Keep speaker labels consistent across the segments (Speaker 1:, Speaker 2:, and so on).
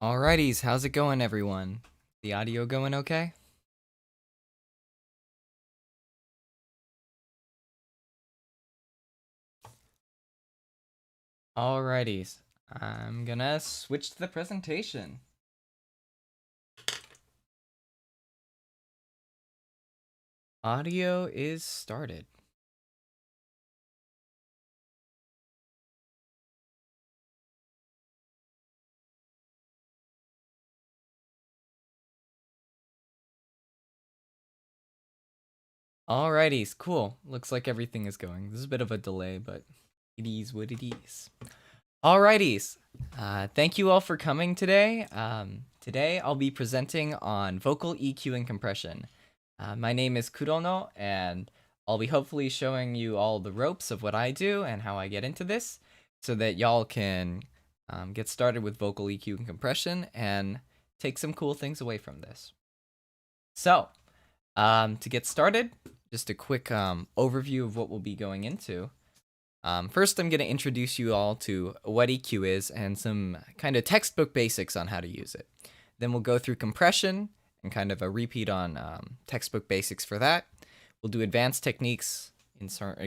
Speaker 1: Alrighties, how's it going, everyone? The audio going okay? Alrighties, I'm gonna switch to the presentation. Audio is started. Alrighties, cool. Looks like everything is going. This is a bit of a delay, but it is what it is. Alrighties, thank you all for coming today. Today I'll be presenting on vocal EQ and compression. My name is Kurono, and I'll be hopefully showing you all the ropes of what I do and how I get into this, so that y'all can get started with vocal EQ and compression and take some cool things away from this. So, to get started, just a quick overview of what we'll be going into. First, I'm going to introduce you all to what EQ is and some kind of textbook basics on how to use it. Then we'll go through compression and kind of a repeat on textbook basics for that. We'll do advanced techniques,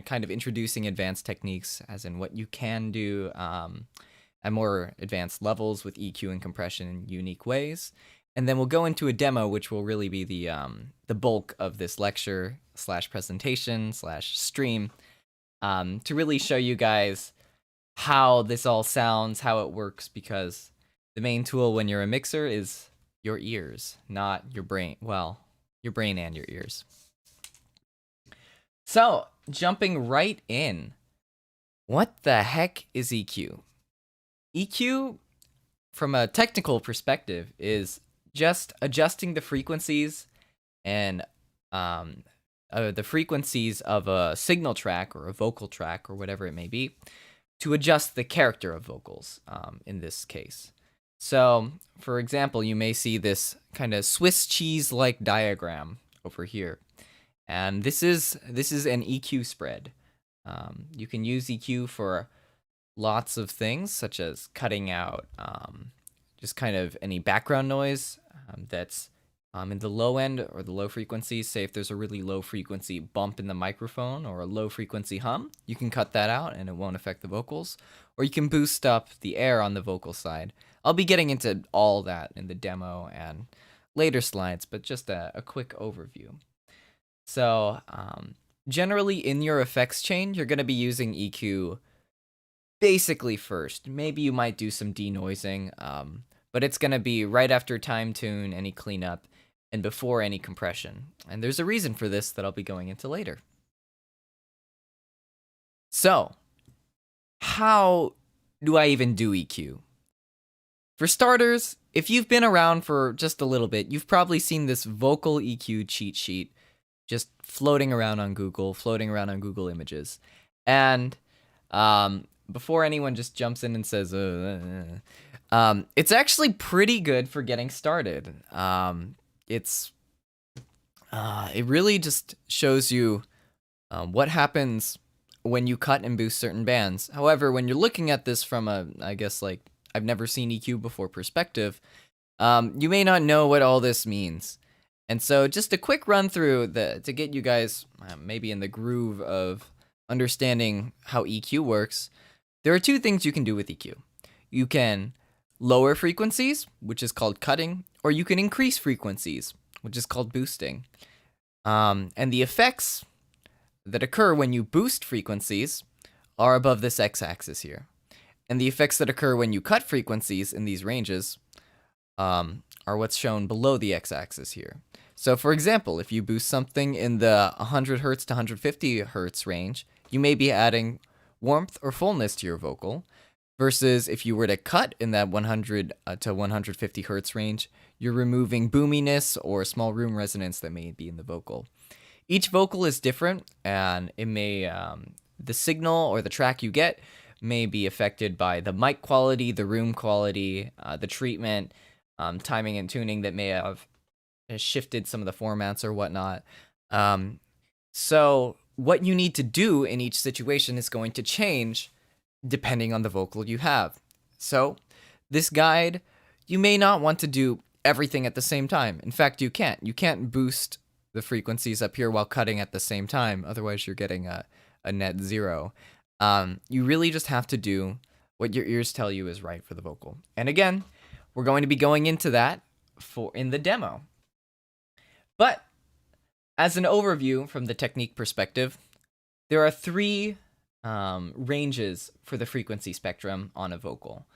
Speaker 1: kind of introducing advanced techniques, as in what you can do at more advanced levels with EQ and compression in unique ways. And then we'll go into a demo, which will really be the bulk of this lecture / presentation / stream, to really show you guys how this all sounds, how it works, because the main tool when you're a mixer is your ears, not your brain. Well, your brain and your ears. So, jumping right in, what the heck is EQ? EQ, from a technical perspective, is just adjusting the frequencies and the frequencies of a signal track or a vocal track or whatever it may be to adjust the character of vocals in this case. So, for example, you may see this kind of Swiss cheese-like diagram over here. And this is an EQ spread. You can use EQ for lots of things, such as cutting out just kind of any background noise that's in the low end or the low frequencies. Say if there's a really low frequency bump in the microphone or a low frequency hum, you can cut that out and it won't affect the vocals. Or you can boost up the air on the vocal side. I'll be getting into all that in the demo and later slides, but just a quick overview. So generally in your effects chain, you're going to be using EQ basically first. Maybe you might do some denoising, but it's going to be right after time tune, any cleanup, and before any compression. And there's a reason for this that I'll be going into later. So, how do I even do EQ? For starters, if you've been around for just a little bit, you've probably seen this vocal EQ cheat sheet just floating around on Google Images. And before anyone just jumps in and says, it's actually pretty good for getting started. It really just shows you what happens when you cut and boost certain bands. However, when you're looking at this from a, I guess, like, I've never seen EQ before perspective, you may not know what all this means. And so just a quick run through to get you guys maybe in the groove of understanding how EQ works. There are two things you can do with EQ. You can lower frequencies, which is called cutting, or you can increase frequencies, which is called boosting. And the effects that occur when you boost frequencies are above this x-axis here. And the effects that occur when you cut frequencies in these ranges are what's shown below the x-axis here. So for example, if you boost something in the 100 Hz to 150 Hz range, you may be adding warmth or fullness to your vocal, versus if you were to cut in that 100 to 150 Hz range, you're removing boominess or small room resonance that may be in the vocal. Each vocal is different, and it may the signal or the track you get may be affected by the mic quality, the room quality, the treatment, timing and tuning that may have shifted some of the formats or whatnot. So what you need to do in each situation is going to change depending on the vocal you have. So this guide you may not want to do everything at the same time. In fact, you can't. You can't boost the frequencies up here while cutting at the same time. Otherwise, you're getting a net zero. You really just have to do what your ears tell you is right for the vocal. And again, we're going to be going into that in the demo. But as an overview from the technique perspective, there are three ranges for the frequency spectrum on a vocal,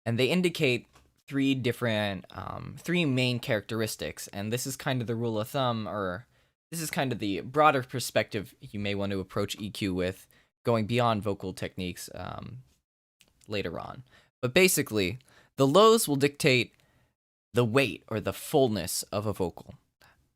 Speaker 1: and they indicate three main characteristics. And this is kind of the rule of thumb, or this is kind of the broader perspective you may want to approach EQ with, going beyond vocal techniques later on. But basically, the lows will dictate the weight or the fullness of a vocal.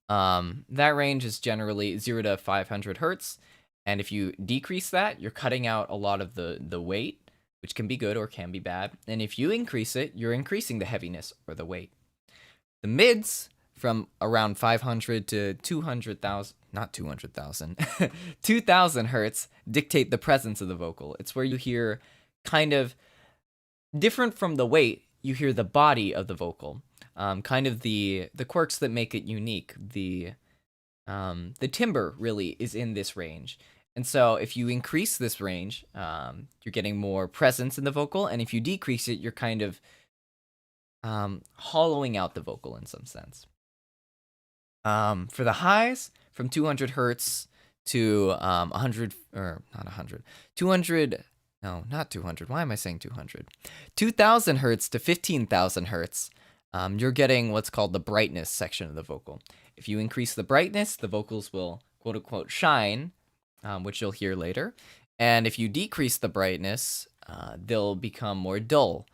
Speaker 1: That range is generally 0 to 500 hertz, and if you decrease that, you're cutting out a lot of the weight, which can be good or can be bad. And if you increase it, you're increasing the heaviness or the weight. The mids, from around 500 to 200,000, not 200,000, 2,000 hertz, dictate the presence of the vocal. It's where you hear kind of different from the weight, you hear the body of the vocal. Kind of the quirks that make it unique. The timbre really is in this range. And so if you increase this range, you're getting more presence in the vocal. And if you decrease it, you're kind of hollowing out the vocal in some sense. For the highs, from 200 hertz to 100, or not 100, 200, no, not 200. Why am I saying 200? 2,000 hertz to 15,000 hertz. You're getting what's called the brightness section of the vocal. If you increase the brightness, the vocals will quote unquote shine, which you'll hear later. And if you decrease the brightness, they'll become more dull.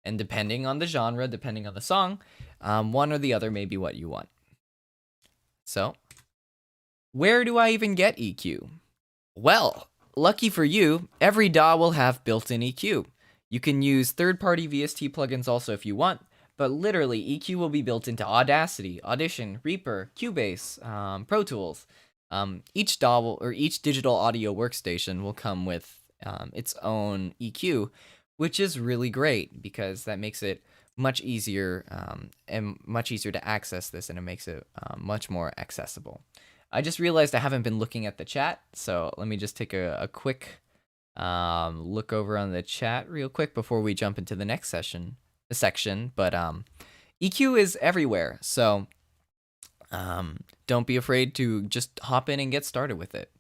Speaker 1: And depending on the genre, depending on the song, one or the other may be what you want. So, where do I even get EQ? Well, lucky for you, every DAW will have built-in EQ. You can use third-party VST plugins also if you want, but literally, EQ will be built into Audacity, Audition, Reaper, Cubase, Pro Tools. Each DAW or each digital audio workstation will come with its own EQ, which is really great because that makes it much easier and much easier to access this, and it makes it much more accessible. I just realized I haven't been looking at the chat, so let me just take a quick look over on the chat real quick before we jump into the next section. But EQ is everywhere, so don't be afraid to just hop in and get started with it.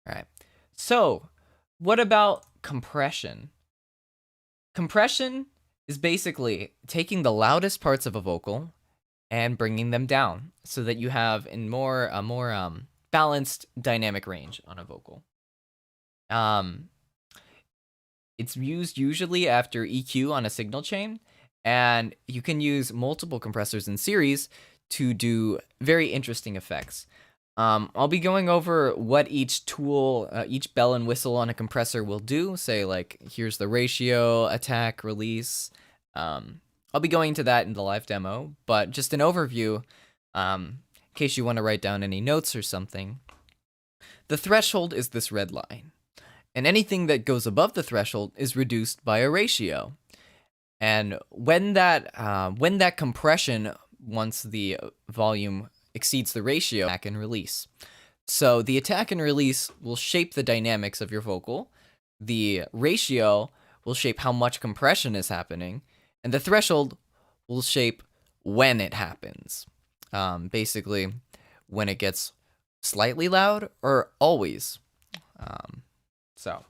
Speaker 1: All right. So, what about compression? Compression is basically taking the loudest parts of a vocal and bringing them down so that you have a more balanced dynamic range on a vocal. It's used usually after EQ on a signal chain, and you can use multiple compressors in series to do very interesting effects. I'll be going over what each tool, each bell and whistle on a compressor will do. Say, like, here's the ratio, attack, release. I'll be going into that in the live demo, but just an overview, in case you want to write down any notes or something. The threshold is this red line, and anything that goes above the threshold is reduced by a ratio. And when that compression, once the volume exceeds the ratio, attack and release. So the attack and release will shape the dynamics of your vocal. The ratio will shape how much compression is happening, and the threshold will shape when it happens. Basically, when it gets slightly loud or always. So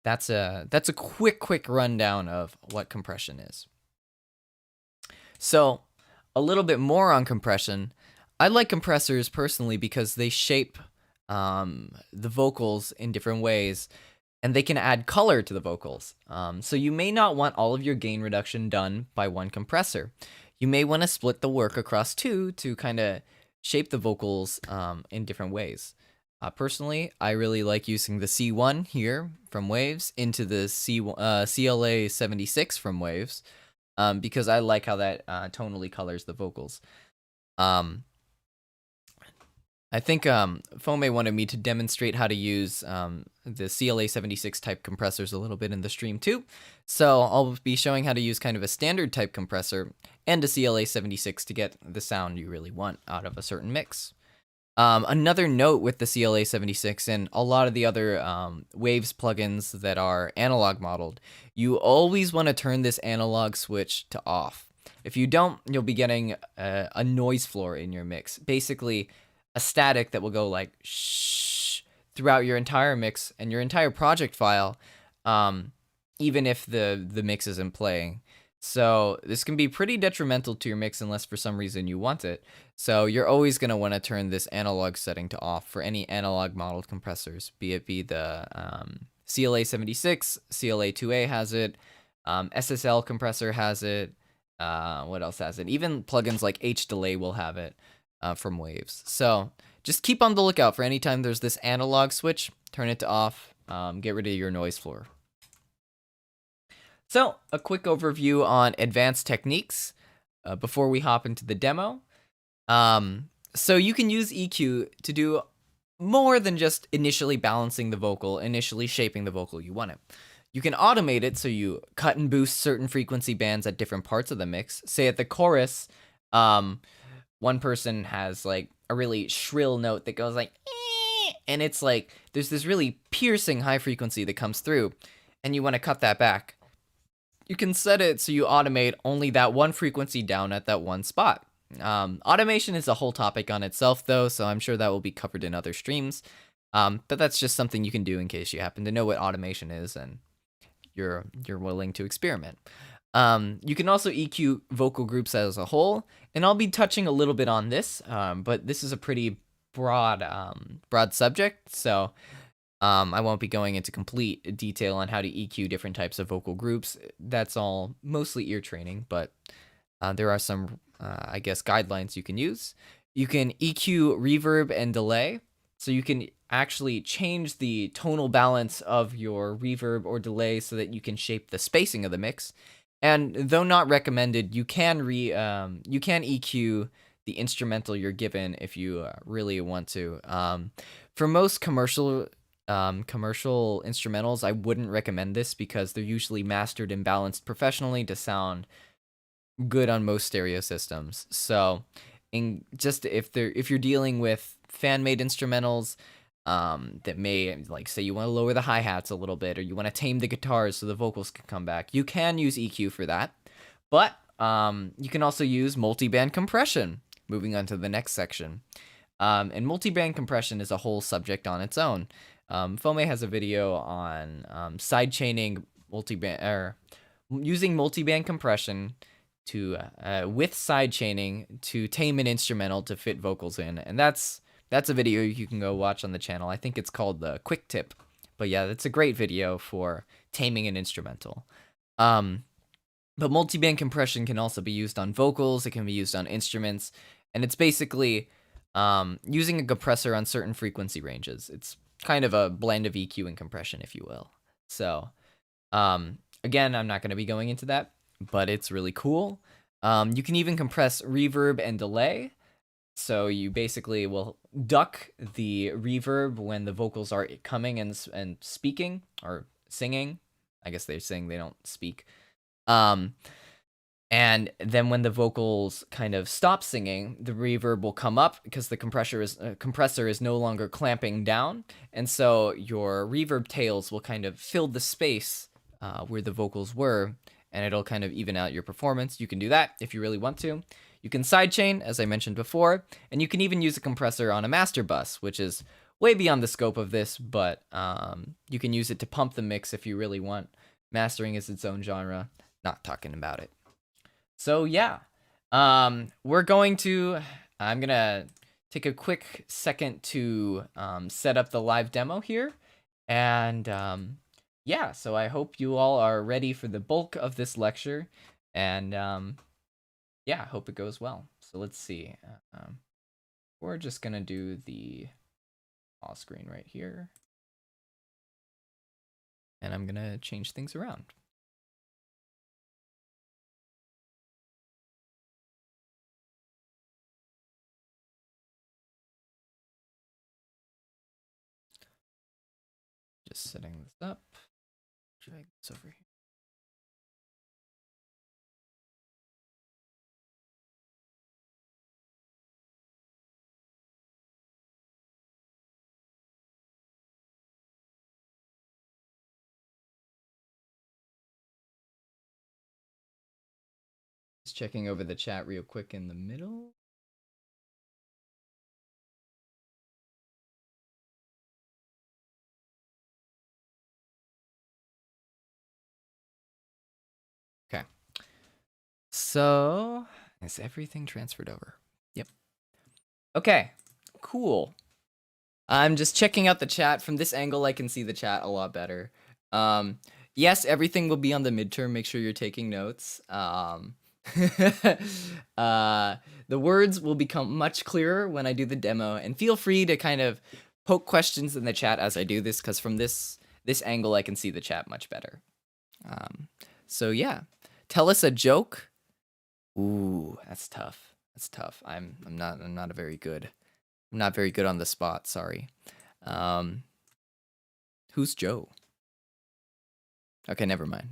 Speaker 1: that's a quick rundown of what compression is. So a little bit more on compression. I like compressors personally because they shape the vocals in different ways, and they can add color to the vocals. So you may not want all of your gain reduction done by one compressor. You may want to split the work across two to kind of shape the vocals in different ways. Personally, I really like using the C1 here from Waves into the CLA 76 from Waves because I like how that tonally colors the vocals. I think Fome wanted me to demonstrate how to use the CLA76 type compressors a little bit in the stream too. So I'll be showing how to use kind of a standard type compressor and a CLA76 to get the sound you really want out of a certain mix. Another note with the CLA76 and a lot of the other Waves plugins that are analog modeled, you always want to turn this analog switch to off. If you don't, you'll be getting a noise floor in your mix. Basically, a static that will go like shh throughout your entire mix and your entire project file, even if the mix isn't playing. So this can be pretty detrimental to your mix unless for some reason you want it. So you're always going to want to turn this analog setting to off for any analog modeled compressors, be it the CLA76, CLA2A has it, SSL compressor has it, what else has it? Even plugins like H-Delay will have it from Waves. So just keep on the lookout for any time there's this analog switch, turn it to off, get rid of your noise floor. So, a quick overview on advanced techniques before we hop into the demo. So you can use EQ to do more than just initially balancing the vocal, initially shaping the vocal you want it. You can automate it so you cut and boost certain frequency bands at different parts of the mix. Say at the chorus, one person has like a really shrill note that goes like, and it's like there's this really piercing high frequency that comes through, and you want to cut that back. You can set it so you automate only that one frequency down at that one spot. Automation is a whole topic on itself though, so I'm sure that will be covered in other streams. But that's just something you can do in case you happen to know what automation is and you're willing to experiment. You can also EQ vocal groups as a whole, and I'll be touching a little bit on this, but this is a pretty broad subject, so I won't be going into complete detail on how to EQ different types of vocal groups. That's all mostly ear training, but there are some, I guess, guidelines you can use. You can EQ reverb and delay, so you can actually change the tonal balance of your reverb or delay so that you can shape the spacing of the mix. And though not recommended, you can EQ the instrumental you're given if you really want to. For most commercial instrumentals, I wouldn't recommend this because they're usually mastered and balanced professionally to sound good on most stereo systems. So, if you're dealing with fan-made instrumentals that may, like, say you want to lower the hi-hats a little bit or you want to tame the guitars so the vocals can come back, you can use EQ for that. But you can also use multiband compression. Moving on to the next section. And multiband compression is a whole subject on its own. Fome has a video on sidechaining multiband, using multiband compression to with sidechaining to tame an instrumental to fit vocals in, and that's a video you can go watch on the channel. I think it's called the Quick Tip, but yeah, that's a great video for taming an instrumental. But multiband compression can also be used on vocals. It can be used on instruments, and it's basically using a compressor on certain frequency ranges. It's kind of a blend of EQ and compression, if you will. So, again, I'm not going to be going into that, but it's really cool. You can even compress reverb and delay. So you basically will duck the reverb when the vocals are coming and speaking or singing. I guess they're saying they don't speak. And then when the vocals kind of stop singing, the reverb will come up because the compressor is no longer clamping down. And so your reverb tails will kind of fill the space where the vocals were, and it'll kind of even out your performance. You can do that if you really want to. You can sidechain, as I mentioned before, and you can even use a compressor on a master bus, which is way beyond the scope of this, but you can use it to pump the mix if you really want. Mastering is its own genre, not talking about it. So yeah, I'm gonna take a quick second to set up the live demo here, and yeah, so I hope you all are ready for the bulk of this lecture, and yeah, I hope it goes well. So let's see. We're just gonna do the pause screen right here, and I'm gonna change things around. Just setting this up. Drag this over here. Just checking over the chat real quick in the middle. Okay. So, is everything transferred over? Yep. Okay, cool. I'm just checking out the chat. From this angle, I can see the chat a lot better. Yes, everything will be on the midterm. Make sure you're taking notes. The words will become much clearer when I do the demo, and feel free to kind of poke questions in the chat as I do this, because from this angle, I can see the chat much better. So yeah, tell us a joke. Ooh, that's tough. That's tough. I'm not very good on the spot. Sorry. Who's Joe? Okay, never mind.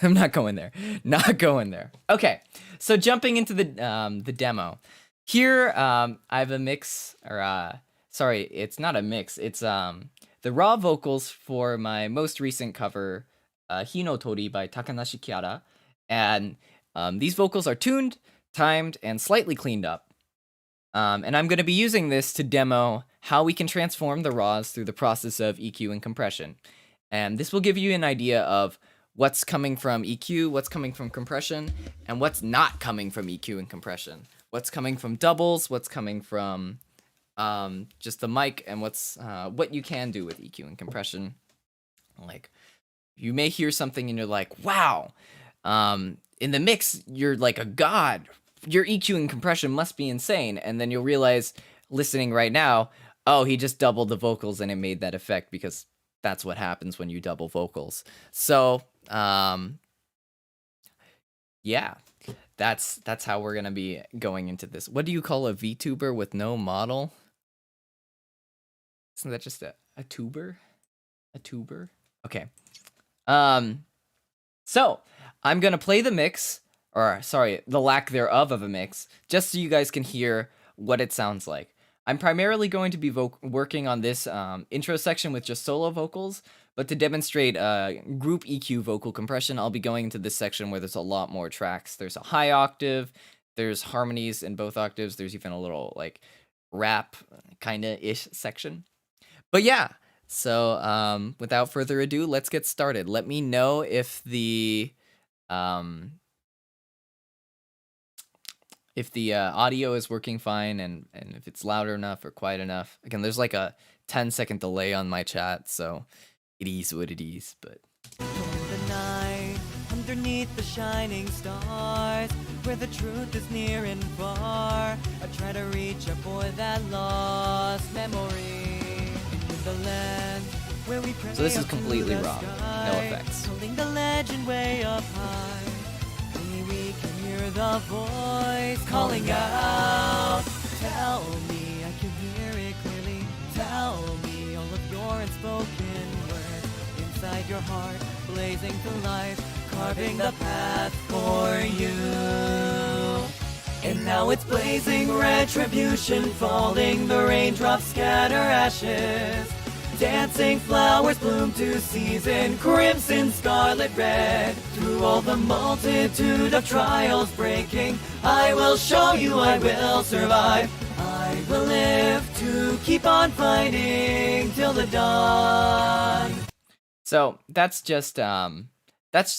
Speaker 1: I'm not going there. Not going there. Okay, so jumping into the demo. Here, I have a mix, or sorry, it's not a mix. It's the raw vocals for my most recent cover, Hinotori by Takanashi Kiara, and these vocals are tuned, timed, and slightly cleaned up. And I'm going to be using this to demo how we can transform the raws through the process of EQ and compression. And this will give you an idea of what's coming from EQ, what's coming from compression, and what's not coming from EQ and compression. What's coming from doubles, what's coming from just the mic, and what you can do with EQ and compression. Like, you may hear something and you're like, wow, in the mix, you're like a god. Your EQ and compression must be insane. And then you'll realize, listening right now, oh, he just doubled the vocals and it made that effect, because that's what happens when you double vocals. So, yeah, that's how we're going to be going into this. What do you call a VTuber with no model? Isn't that just a tuber? A tuber? Okay. So, I'm going to play the mix, or sorry, the lack thereof of a mix, just so you guys can hear what it sounds like. I'm primarily going to be working on this intro section with just solo vocals, but to demonstrate group EQ vocal compression, I'll be going into this section where there's a lot more tracks. There's a high octave, there's harmonies in both octaves, there's even a little like rap kinda-ish section. But yeah, so without further ado, let's get started. Let me know if the audio is working fine, and if it's loud enough or quiet enough. Again, there's like a 10-second delay on my chat, so it is what it is, but...
Speaker 2: In the night, underneath the shining stars, where the truth is near and far, I try to reach up for that lost memory. In the land where we pray.
Speaker 1: So this is completely raw, no effects.
Speaker 2: Holding the legend way up high. We can hear the voice calling out. Tell me, I can hear it clearly. Tell me all of your unspoken words inside your heart, blazing through life, carving the path for you. And now it's blazing retribution, falling, the raindrops scatter ashes. Dancing flowers bloom to season, crimson, scarlet, red. Through all the multitude of trials breaking, I will show you I will survive. I will live to keep on fighting till the dawn.
Speaker 1: So that's just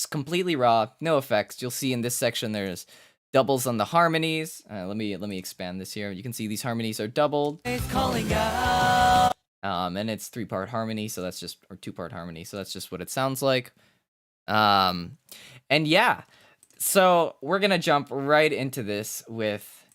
Speaker 1: completely raw, no effects. You'll see in this section there's doubles on the harmonies. Let me expand this here. You can see these harmonies are doubled.
Speaker 2: It's calling out.
Speaker 1: And it's 3-part harmony, so that's just, or 2-part harmony, so that's just what it sounds like. And yeah, so we're gonna jump right into this with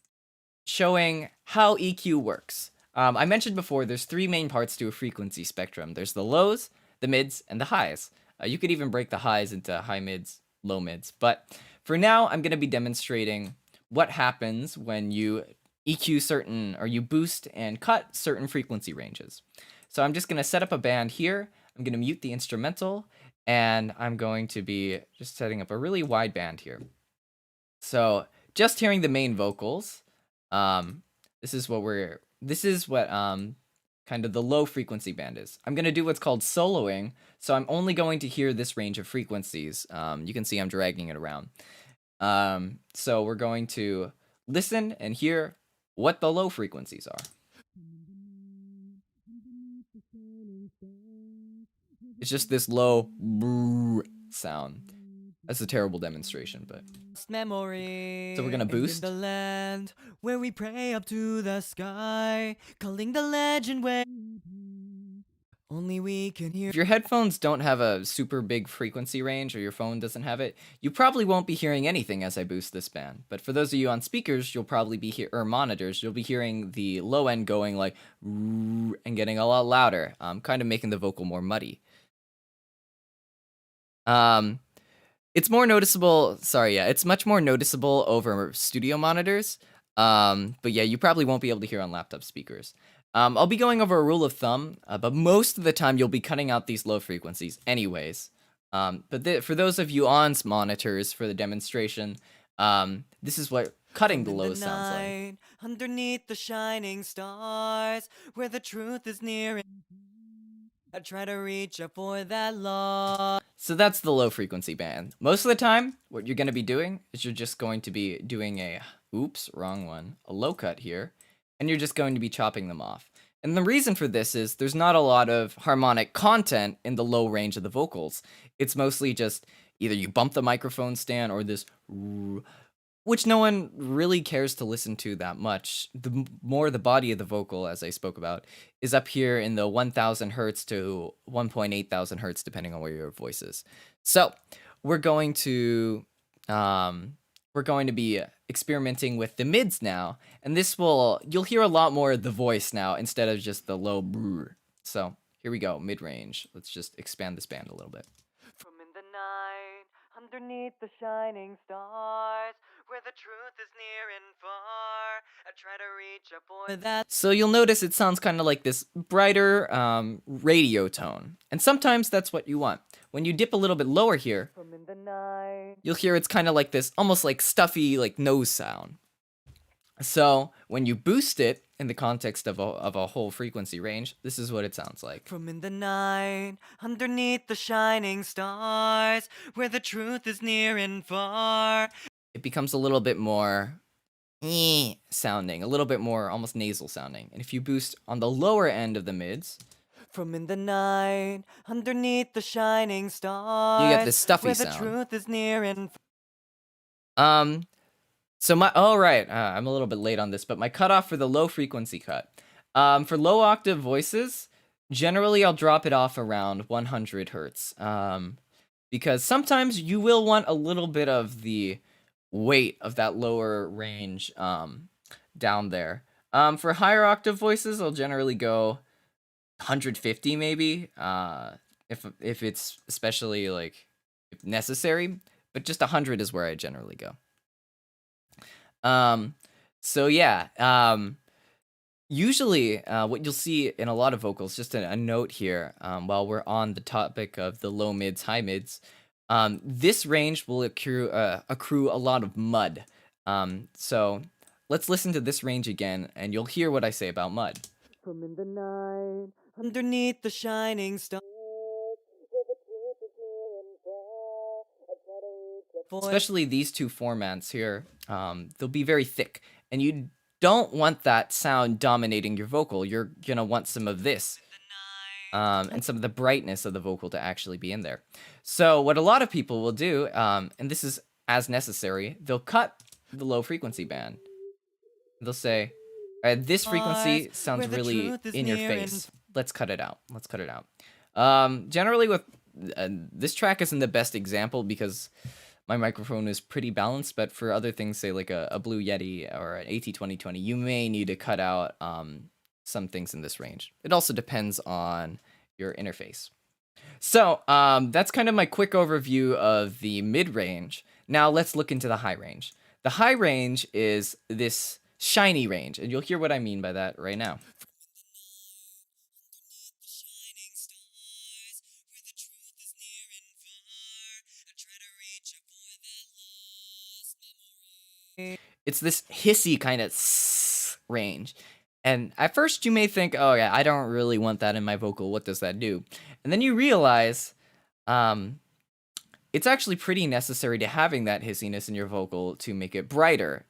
Speaker 1: showing how EQ works. I mentioned before, there's 3 main parts to a frequency spectrum. There's the lows, the mids, and the highs. You could even break the highs into high mids, low mids. But for now, I'm gonna be demonstrating what happens when you EQ certain, or you boost and cut certain frequency ranges. So I'm just going to set up a band here. I'm going to mute the instrumental, and I'm going to be just setting up a really wide band here. So just hearing the main vocals, this is what kind of the low frequency band is. I'm going to do what's called soloing, so I'm only going to hear this range of frequencies. You can see I'm dragging it around. So we're going to listen and hear what the low frequencies are. It's just this low sound. That's a terrible demonstration, but
Speaker 2: memory.
Speaker 1: So we're gonna boost.
Speaker 2: And in the land where we pray up to the sky, calling the legend where only we can hear.
Speaker 1: If your headphones don't have a super big frequency range, or your phone doesn't have it, you probably won't be hearing anything as I boost this band. But for those of you on speakers, you'll probably be or monitors, you'll be hearing the low end going like and getting a lot louder, kind of making the vocal more muddy. It's more noticeable. Sorry, yeah, it's much more noticeable over studio monitors. But yeah, you probably won't be able to hear on laptop speakers. I'll be going over a rule of thumb, but most of the time you'll be cutting out these low frequencies anyways. But for those of you on monitors for the demonstration, this is what cutting the lows sounds like.
Speaker 2: Underneath the shining stars, where the truth is near. I try to reach up for that law.
Speaker 1: So that's the low frequency band. Most of the time, what you're going to be doing is you're just going to be doing a low cut here, and you're just going to be chopping them off. And the reason for this is there's not a lot of harmonic content in the low range of the vocals. It's mostly just either you bump the microphone stand or this, which no one really cares to listen to that much. The more the body of the vocal, as I spoke about, is up here in the 1000 hertz to 1.8 hertz, depending on where your voice is. So we're going to be experimenting with the mids now, and you'll hear a lot more of the voice now instead of just the low brrr. So here we go, mid-range. Let's just expand this band a little bit.
Speaker 2: From in the night, underneath the shining stars, where the truth is near and far, I try to reach up for that.
Speaker 1: So you'll notice it sounds kind of like this brighter radio tone, and sometimes that's what you want. When you dip a little bit lower here,
Speaker 2: From in the night,
Speaker 1: you'll hear it's kind of like this almost like stuffy like nose sound. So when you boost it in the context of a whole frequency range, this is what it sounds like.
Speaker 2: from in the night, underneath the shining stars, where the truth is near and far.
Speaker 1: It becomes a little bit more sounding, a little bit more almost nasal sounding. And if you boost on the lower end of the mids,
Speaker 2: From in the night, underneath the shining stars,
Speaker 1: you get this stuffy
Speaker 2: where the
Speaker 1: sound.
Speaker 2: truth is near and
Speaker 1: So I'm a little bit late on this, but my cutoff for the low frequency cut. For low octave voices, generally I'll drop it off around 100 hertz. Because sometimes you will want a little bit of the weight of that lower range down there. For higher octave voices, I'll generally go 150 maybe, if it's especially like if necessary, but just 100 is where I generally go. So yeah, usually what you'll see in a lot of vocals, just a note here, while we're on the topic of the low mids, high mids, this range will accrue a lot of mud. So let's listen to this range again, and you'll hear what I say about mud.
Speaker 2: from in the night, underneath the shining stars, where the truth is near and far, I try to reach up for
Speaker 1: Especially these two formats here, they'll be very thick, and you don't want that sound dominating your vocal. You're gonna want some of this, and some of the brightness of the vocal to actually be in there. So what a lot of people will do, and this is as necessary, they'll cut the low frequency band. They'll say, all right, this frequency sounds
Speaker 2: where the
Speaker 1: really
Speaker 2: truth is
Speaker 1: in your
Speaker 2: near and
Speaker 1: face. Let's cut it out. Let's cut it out. Generally with this track isn't the best example because my microphone is pretty balanced, but for other things, say like a Blue Yeti or an AT2020, you may need to cut out some things in this range. It also depends on your interface. So that's kind of my quick overview of the mid-range. Now let's look into the high range. The high range is this shiny range, and you'll hear what I mean by that right now. It's this hissy kind of range. And at first you may think, oh yeah, I don't really want that in my vocal. What does that do? And then you realize it's actually pretty necessary to having that hissiness in your vocal to make it brighter.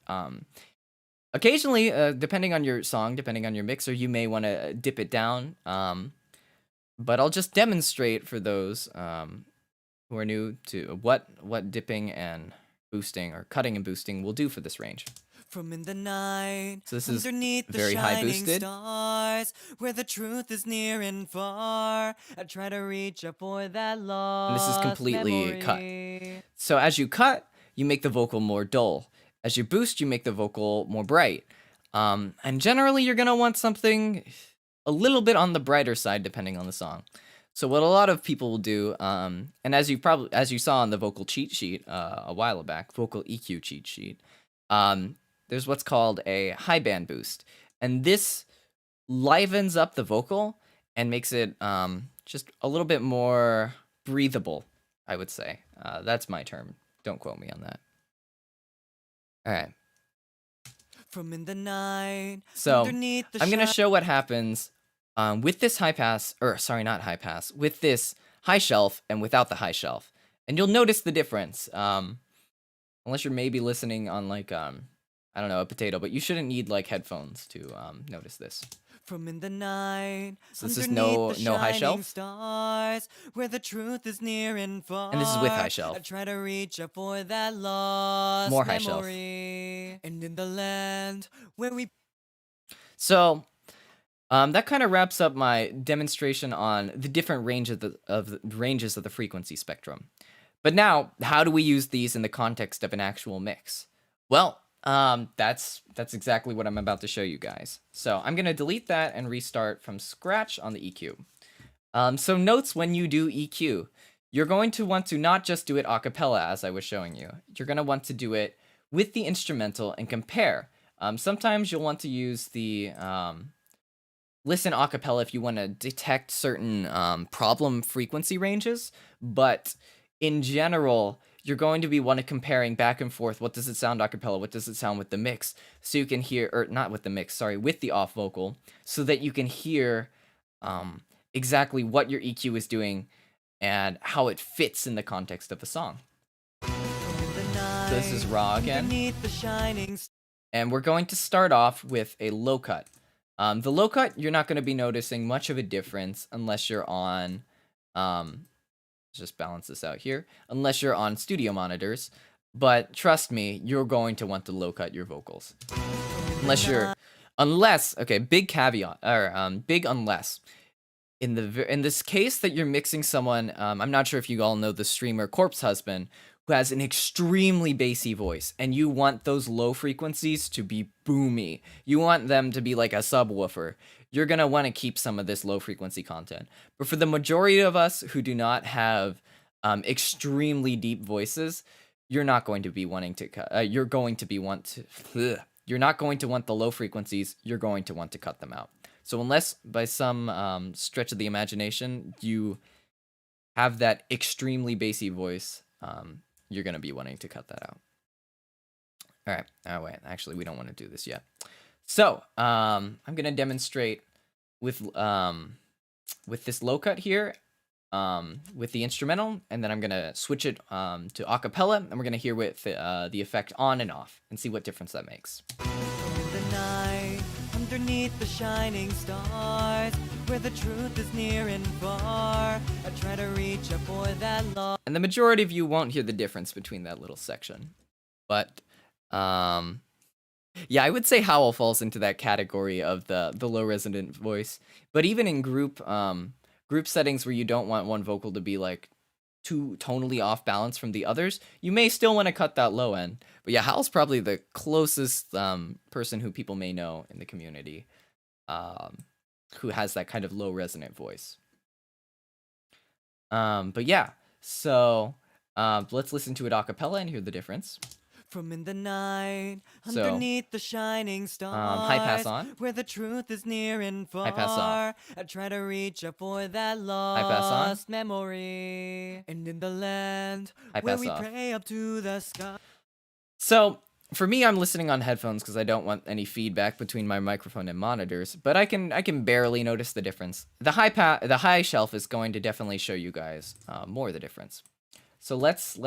Speaker 1: Occasionally, depending on your song, depending on your mixer, you may want to dip it down. But I'll just demonstrate for those who are new to what dipping and boosting or cutting and boosting will do for this range.
Speaker 2: From in the night,
Speaker 1: So this is
Speaker 2: underneath the
Speaker 1: very high
Speaker 2: shining
Speaker 1: boosted.
Speaker 2: stars, where the truth is near and far, I try to reach up for that lost
Speaker 1: And this is completely
Speaker 2: memory.
Speaker 1: cut. So as you cut, you make the vocal more dull. As you boost, you make the vocal more bright. And generally, you're gonna want something a little bit on the brighter side, depending on the song. So what a lot of people will do, and as you saw on the vocal cheat sheet a while back, vocal EQ cheat sheet, there's what's called a high band boost, and this livens up the vocal and makes it just a little bit more breathable, I would say. That's my term. Don't quote me on that. All right.
Speaker 2: From in the night,
Speaker 1: So
Speaker 2: underneath the
Speaker 1: I'm going to show what happens with this high pass, or sorry, not high pass, with this high shelf and without the high shelf. And you'll notice the difference. Unless you're maybe listening on like, I don't know, a potato, but you shouldn't need like headphones to notice this.
Speaker 2: From in the night,
Speaker 1: So this is
Speaker 2: underneath the
Speaker 1: no high
Speaker 2: shining
Speaker 1: shelf.
Speaker 2: stars, where the truth is near and far.
Speaker 1: And this is with high shelf.
Speaker 2: I try to reach up for that lost
Speaker 1: More high shelf.
Speaker 2: memory. And in the land where we
Speaker 1: So that kind of wraps up my demonstration on the different ranges of the frequency spectrum. But now, how do we use these in the context of an actual mix? Well, that's exactly what I'm about to show you guys. So I'm gonna delete that and restart from scratch on the EQ. So notes when you do EQ, you're going to want to not just do it a cappella as I was showing you. You're gonna want to do it with the instrumental and compare. Sometimes you'll want to use the listen a cappella if you want to detect certain problem frequency ranges, but in general, you're going to be comparing back and forth. What does it sound a cappella? What does it sound with the mix? So you can hear, or not with the mix, sorry, with the off vocal, so that you can hear exactly what your EQ is doing and how it fits in the context of the song. So this is raw again. And we're going to start off with a low cut. The low cut, you're not going to be noticing much of a difference unless you're on, just balance this out here, unless you're on studio monitors. But trust me, you're going to want to low cut your vocals. Unless, okay, big caveat, or big unless. In this case that you're mixing someone, I'm not sure if you all know the streamer Corpse Husband, who has an extremely bassy voice, and you want those low frequencies to be boomy. You want them to be like a subwoofer. You're going to want to keep some of this low frequency content. But for the majority of us who do not have extremely deep voices, you're not going to be wanting to cut. You're not going to want the low frequencies. You're going to want to cut them out. So unless by some stretch of the imagination you have that extremely bassy voice, you're going to be wanting to cut that out. All right. Oh, wait. Actually, we don't want to do this yet. So I'm going to demonstrate with this low cut here, with the instrumental, and then I'm going to switch it to a cappella, and we're going to hear with the effect on and off and see what difference that makes.
Speaker 2: the night, underneath the shining stars, where the truth is near and far, I try to reach up for that love.
Speaker 1: And the majority of you won't hear the difference between that little section. But, yeah, I would say Howl falls into that category of the low resonant voice. But even in group settings where you don't want one vocal to be like too tonally off balance from the others, you may still want to cut that low end. But yeah, Howl's probably the closest person who people may know in the community who has that kind of low resonant voice. But yeah, so let's listen to it a cappella and hear the difference.
Speaker 2: From in the night,
Speaker 1: So,
Speaker 2: underneath the shining stars,
Speaker 1: high pass on.
Speaker 2: where the truth is near and far,
Speaker 1: High pass off.
Speaker 2: I try to reach up for that
Speaker 1: High pass on.
Speaker 2: lost memory. And in the land
Speaker 1: High
Speaker 2: where
Speaker 1: pass
Speaker 2: we
Speaker 1: off.
Speaker 2: pray up to the sky.
Speaker 1: So for me, I'm listening on headphones because I don't want any feedback between my microphone and monitors. But I can barely notice the difference. The high shelf is going to definitely show you guys more of the difference. So let's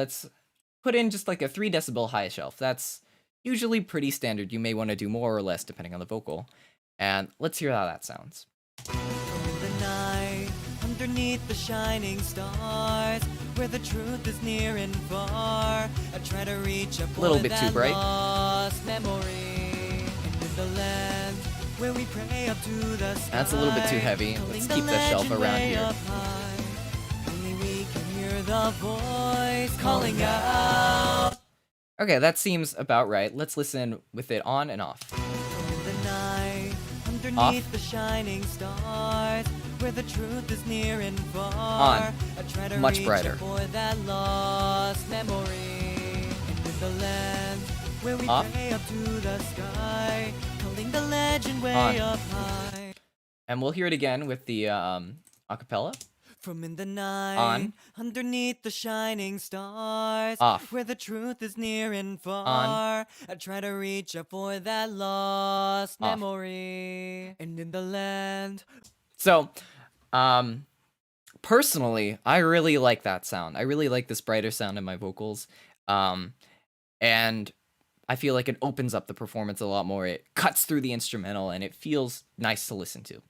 Speaker 1: put in just like a 3 decibel high shelf. That's usually pretty standard. You may want to do more or less depending on the vocal. And let's hear how that sounds.
Speaker 2: In the night, underneath the shining stars, where the truth is near and far, I try to reach up for
Speaker 1: Little bit too
Speaker 2: that
Speaker 1: bright.
Speaker 2: lost memory. And in the land where we pray up to the sky,
Speaker 1: That's a little bit too heavy. Let's keep the shelf around here.
Speaker 2: Only we can hear the voice calling out.
Speaker 1: Okay, that seems about right. Let's listen with it on and off.
Speaker 2: In the night, underneath
Speaker 1: Off.
Speaker 2: the shining stars, where the truth is near and far,
Speaker 1: On.
Speaker 2: I try to
Speaker 1: Much
Speaker 2: reach
Speaker 1: brighter.
Speaker 2: up for that lost memory. And in the land where we
Speaker 1: Off.
Speaker 2: pray up to the sky, calling the legend way
Speaker 1: On.
Speaker 2: up high.
Speaker 1: And we'll hear it again with the acapella.
Speaker 2: From in the night,
Speaker 1: On.
Speaker 2: underneath the shining stars,
Speaker 1: Off.
Speaker 2: where the truth is near and far, I try to reach up for that lost
Speaker 1: Off.
Speaker 2: memory. And in the land.
Speaker 1: So, personally, I really like that sound. I really like this brighter sound in my vocals. And I feel like it opens up the performance a lot more. It cuts through the instrumental and it feels nice to listen to.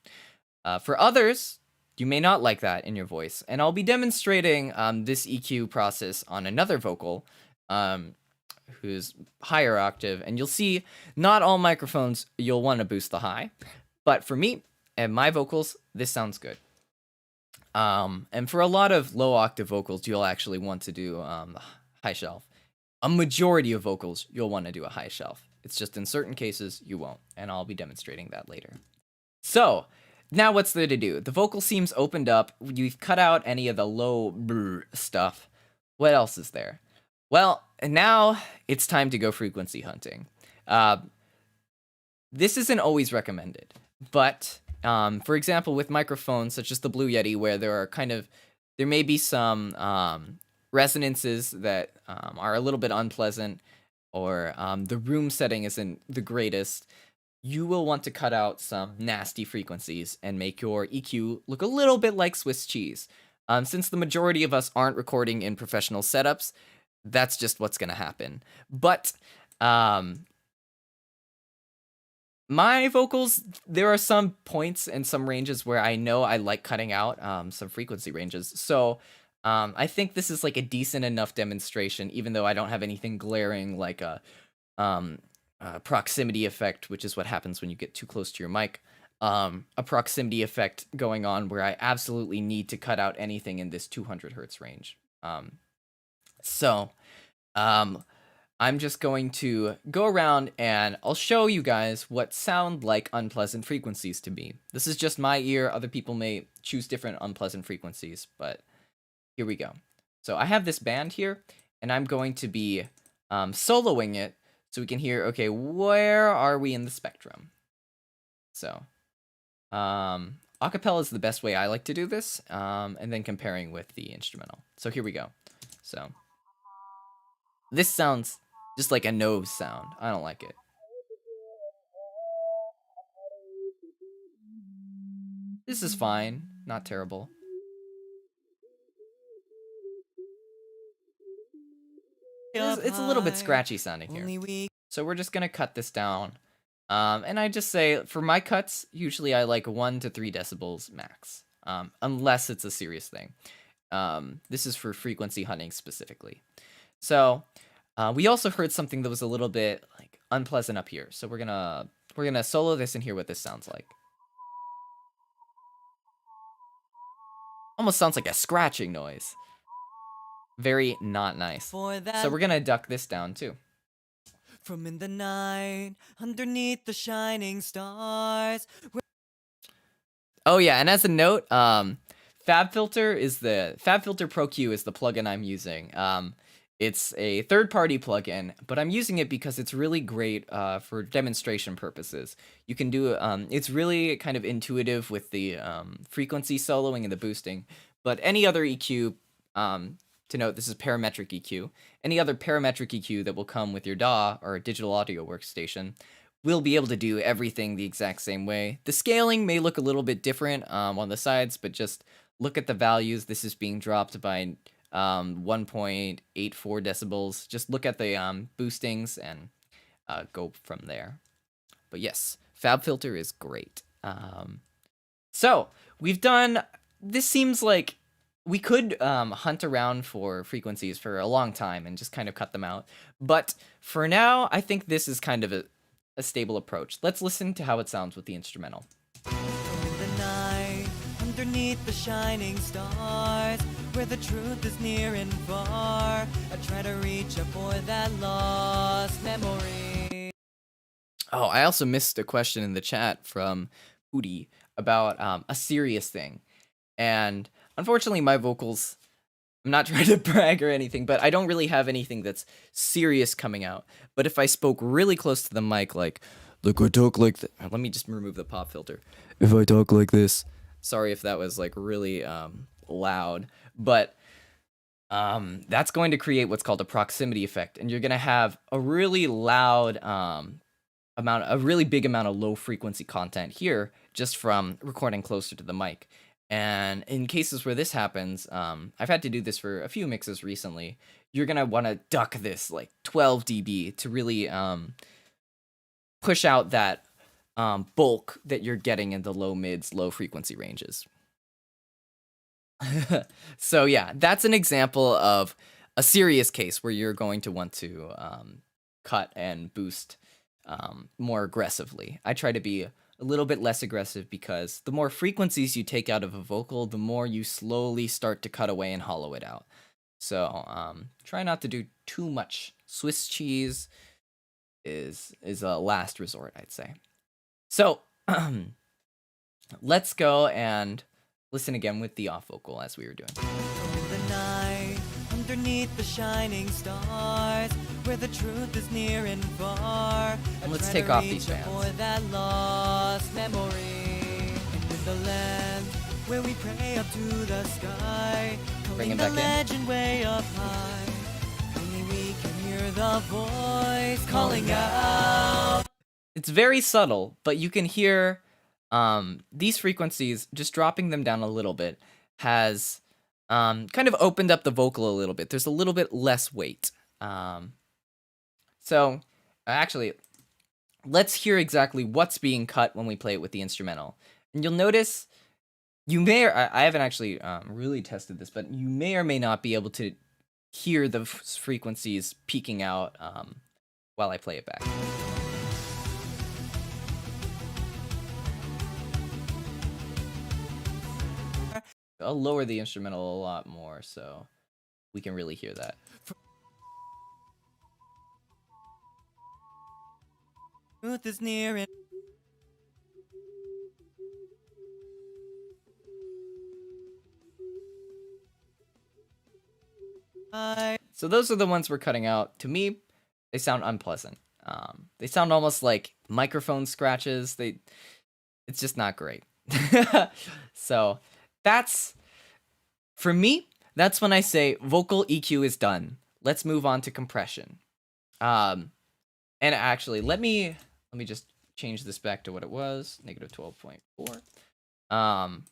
Speaker 1: For others, you may not like that in your voice. And I'll be demonstrating this EQ process on another vocal who's higher octave. And you'll see not all microphones you'll want to boost the high. But for me and my vocals, this sounds good. And for a lot of low octave vocals, you'll actually want to do high shelf. A majority of vocals, you'll want to do a high shelf. It's just in certain cases, you won't. And I'll be demonstrating that later. So, now what's there to do? The vocal seams opened up. You've cut out any of the low brr stuff. What else is there? Well, now it's time to go frequency hunting. This isn't always recommended. But, for example, with microphones such as the Blue Yeti, where there may be some resonances that are a little bit unpleasant, or the room setting isn't the greatest, you will want to cut out some nasty frequencies and make your EQ look a little bit like Swiss cheese. Since the majority of us aren't recording in professional setups, that's just what's going to happen. But my vocals, there are some points and some ranges where I know I like cutting out some frequency ranges. So I think this is like a decent enough demonstration, even though I don't have anything glaring like a proximity effect, which is what happens when you get too close to your mic. A proximity effect going on where I absolutely need to cut out anything in this 200 hertz range. So I'm just going to go around and I'll show you guys what sound like unpleasant frequencies to me. This is just my ear. Other people may choose different unpleasant frequencies, but here we go. So I have this band here, and I'm going to be soloing it so we can hear, okay, where are we in the spectrum? So, acapella is the best way I like to do this, and then comparing with the instrumental. So here we go. So, this sounds just like a nose sound. I don't like it. This is fine, not terrible. It's a little bit scratchy sounding here. So we're just going to cut this down. And I just say, for my cuts, usually I like 1 to 3 decibels max. Unless it's a serious thing. This is for frequency hunting specifically. So we also heard something that was a little bit like unpleasant up here. So we're gonna solo this and hear what this sounds like. Almost sounds like a scratching noise. Very not nice. So we're gonna duck this down too.
Speaker 2: From in the night, underneath the shining stars.
Speaker 1: Oh yeah, and as a note, FabFilter Pro Q is the plugin I'm using. It's a third-party plugin, but I'm using it because it's really great for demonstration purposes. You can do it's really kind of intuitive with the frequency soloing and the boosting, but any other EQ to note, this is parametric EQ. Any other parametric EQ that will come with your DAW or a digital audio workstation will be able to do everything the exact same way. The scaling may look a little bit different on the sides, but just look at the values. This is being dropped by 1.84 decibels. Just look at the boostings and go from there. But yes, FabFilter is great. So we've done, this seems like we could hunt around for frequencies for a long time and just kind of cut them out. But for now, I think this is kind of a stable approach. Let's listen to how it sounds with the instrumental.
Speaker 2: The night, underneath the shining stars, where the truth is near and far, I try to reach up for that lost memory.
Speaker 1: Oh, I also missed a question in the chat from Udi about a serious thing. And unfortunately, my vocals, I'm not trying to brag or anything, but I don't really have anything that's serious coming out. But if I spoke really close to the mic, like I talk like let me just remove the pop filter. If I talk like this, sorry if that was like really loud, but that's going to create what's called a proximity effect, and you're gonna have a really loud a really big amount of low frequency content here just from recording closer to the mic. And in cases where this happens, I've had to do this for a few mixes recently, you're gonna want to duck this like 12 dB to really push out that bulk that you're getting in the low mids, low frequency ranges. So yeah, that's an example of a serious case where you're going to want to cut and boost more aggressively. I try to be a little bit less aggressive because the more frequencies you take out of a vocal, the more you slowly start to cut away and hollow it out. So try not to do too much. Swiss cheese is a last resort, I'd say. So let's go and listen again with the off vocal as we were doing.
Speaker 2: The night, underneath the shining stars, where the truth is near and far.
Speaker 1: And let's take off these fans.
Speaker 2: For that lost memory. And in the land where we pray up to the sky,
Speaker 1: Bring him
Speaker 2: the
Speaker 1: back in.
Speaker 2: legend way up high. Only we can hear the voice calling out.
Speaker 1: It's very subtle, but you can hear these frequencies, just dropping them down a little bit, has kind of opened up the vocal a little bit. There's a little bit less weight. So actually, let's hear exactly what's being cut when we play it with the instrumental. And you'll notice, you may, I haven't actually really tested this, but you may or may not be able to hear the frequencies peaking out while I play it back. I'll lower the instrumental a lot more so we can really hear that.
Speaker 2: Truth is near and
Speaker 1: So those are the ones we're cutting out. To me, they sound unpleasant. They sound almost like microphone scratches. It's just not great. So that's, for me, that's when I say vocal EQ is done. Let's move on to compression. And actually, let me just change this back to what it was, negative 12.4.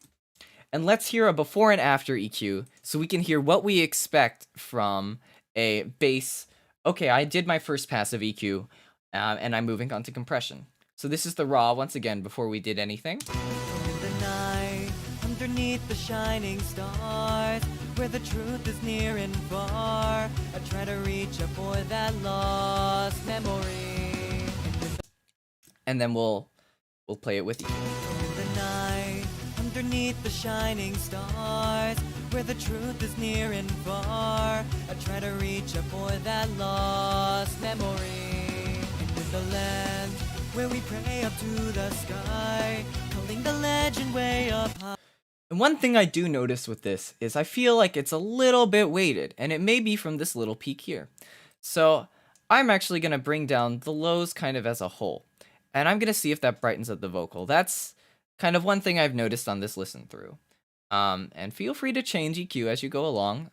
Speaker 1: And let's hear a before and after EQ so we can hear what we expect from a bass. Okay, I did my first pass of EQ, and I'm moving on to compression. So this is the raw once again before we did anything.
Speaker 2: the night, underneath the shining stars, where the truth is near and far, I try to reach up for that lost memory.
Speaker 1: And then we'll play it with you.
Speaker 2: The night, underneath the shining stars, where the truth is near and far, I try to reach up for that lost memory. And in the land where we pray up to the sky, calling the legend way up high.
Speaker 1: And one thing I do notice with this is I feel like it's a little bit weighted, and it may be from this little peak here. So I'm actually going to bring down the lows kind of as a whole, and I'm going to see if that brightens up the vocal. That's kind of one thing I've noticed on this listen through. And feel free to change EQ as you go along.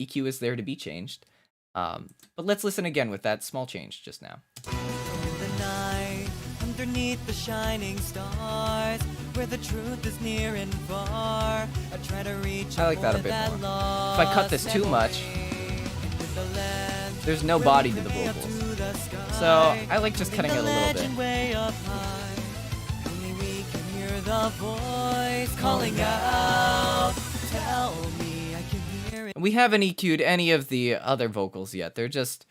Speaker 1: EQ is there to be changed. But let's listen again with that small change just now.
Speaker 2: The night, underneath the shining stars, where the truth is near and far. I try to reach.
Speaker 1: I like that a bit more. If I cut this too much, there's no body to the vocals. So I like just cutting it a little bit.
Speaker 2: Only we can hear the voice calling out. Tell me I can hear it.
Speaker 1: We haven't EQ'd any of the other vocals yet. They're just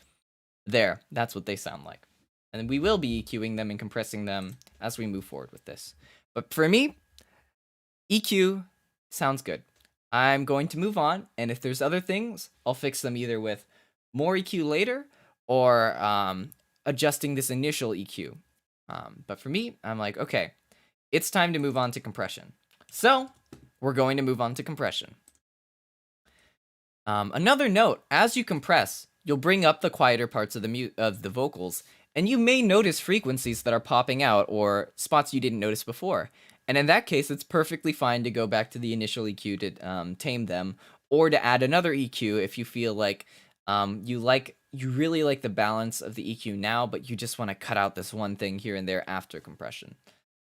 Speaker 1: there. That's what they sound like. And we will be EQing them and compressing them as we move forward with this. But for me, EQ sounds good. I'm going to move on, and if there's other things, I'll fix them either with more EQ later or adjusting this initial EQ. But for me, I'm like, okay, it's time to move on to compression. So we're going to move on to compression. Another note, as you compress, you'll bring up the quieter parts of the vocals, and you may notice frequencies that are popping out or spots you didn't notice before. And in that case, it's perfectly fine to go back to the initial EQ to tame them, or to add another EQ if you feel like you really like the balance of the EQ now, but you just want to cut out this one thing here and there after compression.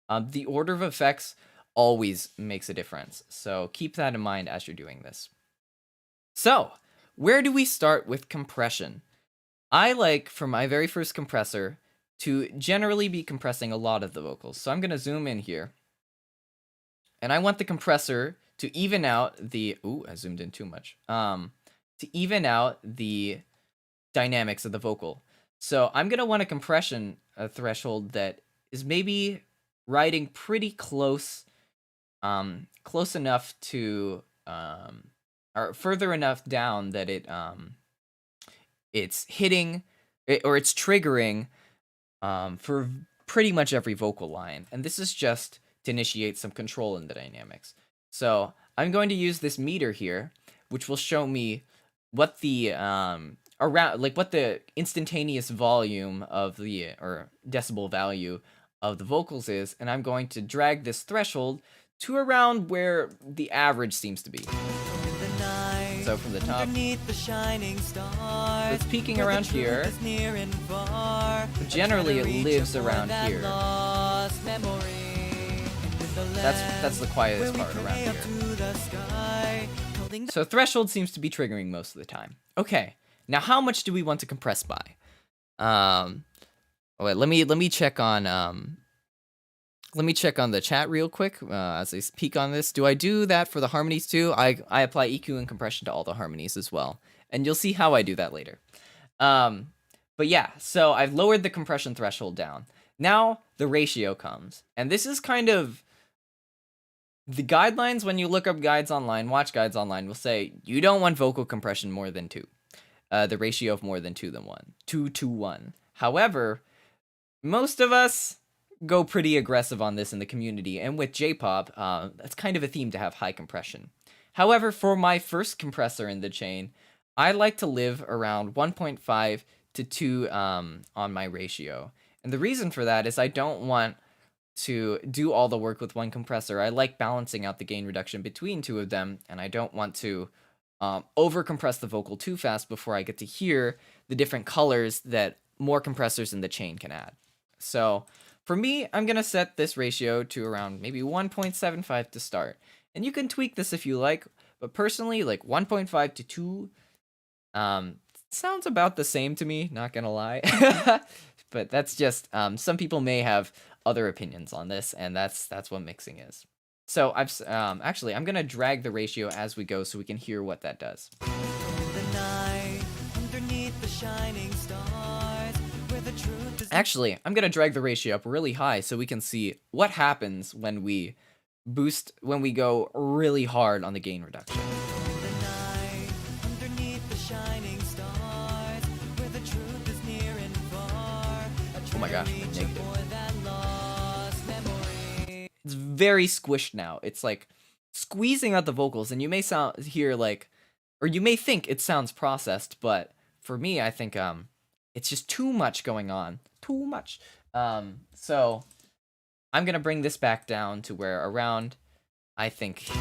Speaker 1: The order of effects always makes a difference, so keep that in mind as you're doing this. So, where do we start with compression? I like, for my very first compressor, to generally be compressing a lot of the vocals. So I'm going to zoom in here. And I want the compressor to even out the... Ooh, I zoomed in too much. To even out the dynamics of the vocal. So I'm going to want a compression threshold that is maybe riding pretty close, close enough to... or further enough down that it's hitting or it's triggering for pretty much every vocal line. And this is just to initiate some control in the dynamics. So I'm going to use this meter here, which will show me what the what the instantaneous volume of the or decibel value of the vocals is, and I'm going to drag this threshold to around where the average seems to be. So from the top, it's peaking around here. But generally, it lives around here. That's the quietest part around here. So threshold seems to be triggering most of the time. Okay, now how much do we want to compress by? Wait, let me check on the chat real quick as I peek on this. Do I do that for the harmonies too? I apply EQ and compression to all the harmonies as well. And you'll see how I do that later. But yeah, so I've lowered the compression threshold down. Now the ratio comes. And this is kind of... The guidelines, when you look up guides online, watch guides online, will say you don't want vocal compression more than 2. The ratio of more than 2 than 1. 2 to 1. However, most of us go pretty aggressive on this in the community, and with J-pop, that's kind of a theme to have high compression. However, for my first compressor in the chain, I like to live around 1.5 to 2 on my ratio. And the reason for that is I don't want to do all the work with one compressor. I like balancing out the gain reduction between 2 of them, and I don't want to over-compress the vocal too fast before I get to hear the different colors that more compressors in the chain can add. So for me, I'm going to set this ratio to around maybe 1.75 to start. And you can tweak this if you like, but personally, like 1.5 to 2 sounds about the same to me, not going to lie. But that's just, some people may have other opinions on this, and that's what mixing is. So actually, I'm going to drag the ratio as we go so we can hear what that does. Actually, I'm going to drag the ratio up really high so we can see what happens when we go really hard on the gain reduction. Oh my gosh, negative. It's very squished now. It's like squeezing out the vocals, and you may hear like, or you may think it sounds processed, but for me, I think it's just too much going on. Too much. So I'm gonna bring this back down to where around I think is good.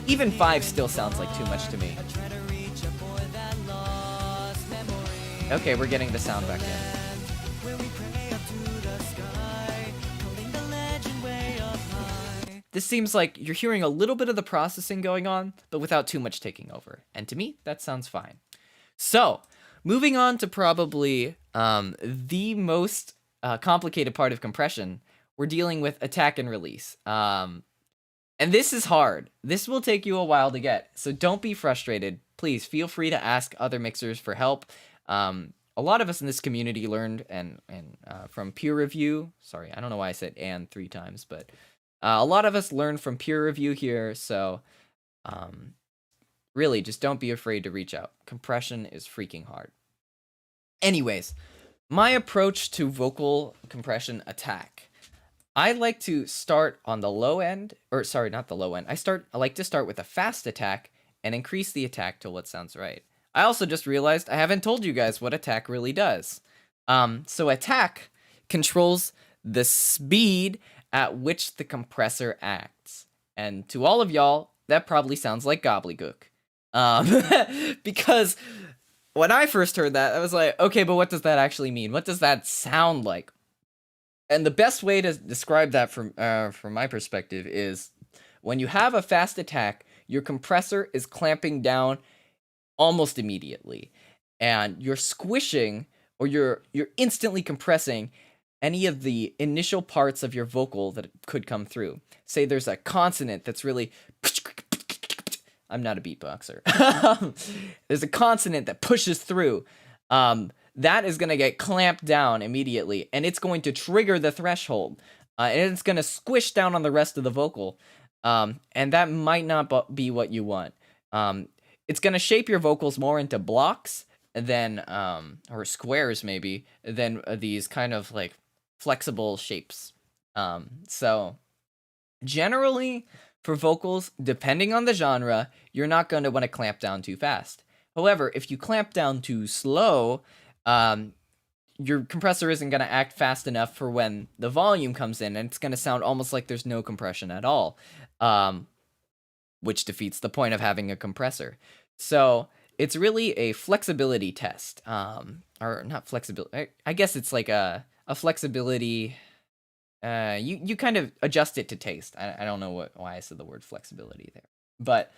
Speaker 1: Even 5 still sounds like too much to me. Okay, we're getting the sound back in. This seems like you're hearing a little bit of the processing going on, but without too much taking over. And to me, that sounds fine. So, moving on to probably the most complicated part of compression, we're dealing with attack and release. And this is hard. This will take you a while to get, so don't be frustrated. Please feel free to ask other mixers for help. A lot of us in this community learned and from peer review. Sorry, I don't know why I said "and" 3 times, but a lot of us learned from peer review here. So really, just don't be afraid to reach out. Compression is freaking hard. Anyways, my approach to vocal compression attack. I like to start on the low end, or sorry, not the low end. I like to start with a fast attack and increase the attack till it sounds right. I also just realized I haven't told you guys what attack really does. So attack controls the speed at which the compressor acts. And to all of y'all, that probably sounds like gobbledygook. Because when I first heard that, I was like, okay, but what does that actually mean? What does that sound like? And the best way to describe that from my perspective is when you have a fast attack, your compressor is clamping down almost immediately, and you're squishing or you're instantly compressing any of the initial parts of your vocal that could come through. Say there's a consonant that's really, I'm not a beatboxer. There's a consonant that pushes through. That is going to get clamped down immediately, and it's going to trigger the threshold, and it's going to squish down on the rest of the vocal, and that might not be what you want. It's going to shape your vocals more into blocks than, or squares maybe, than these kind of like flexible shapes. So generally for vocals, depending on the genre, you're not going to want to clamp down too fast. However, if you clamp down too slow, your compressor isn't going to act fast enough for when the volume comes in, and it's going to sound almost like there's no compression at all, which defeats the point of having a compressor. So it's really a flexibility test, or not flexibility. I guess it's like a flexibility. You kind of adjust it to taste. I don't know why I said the word flexibility there, but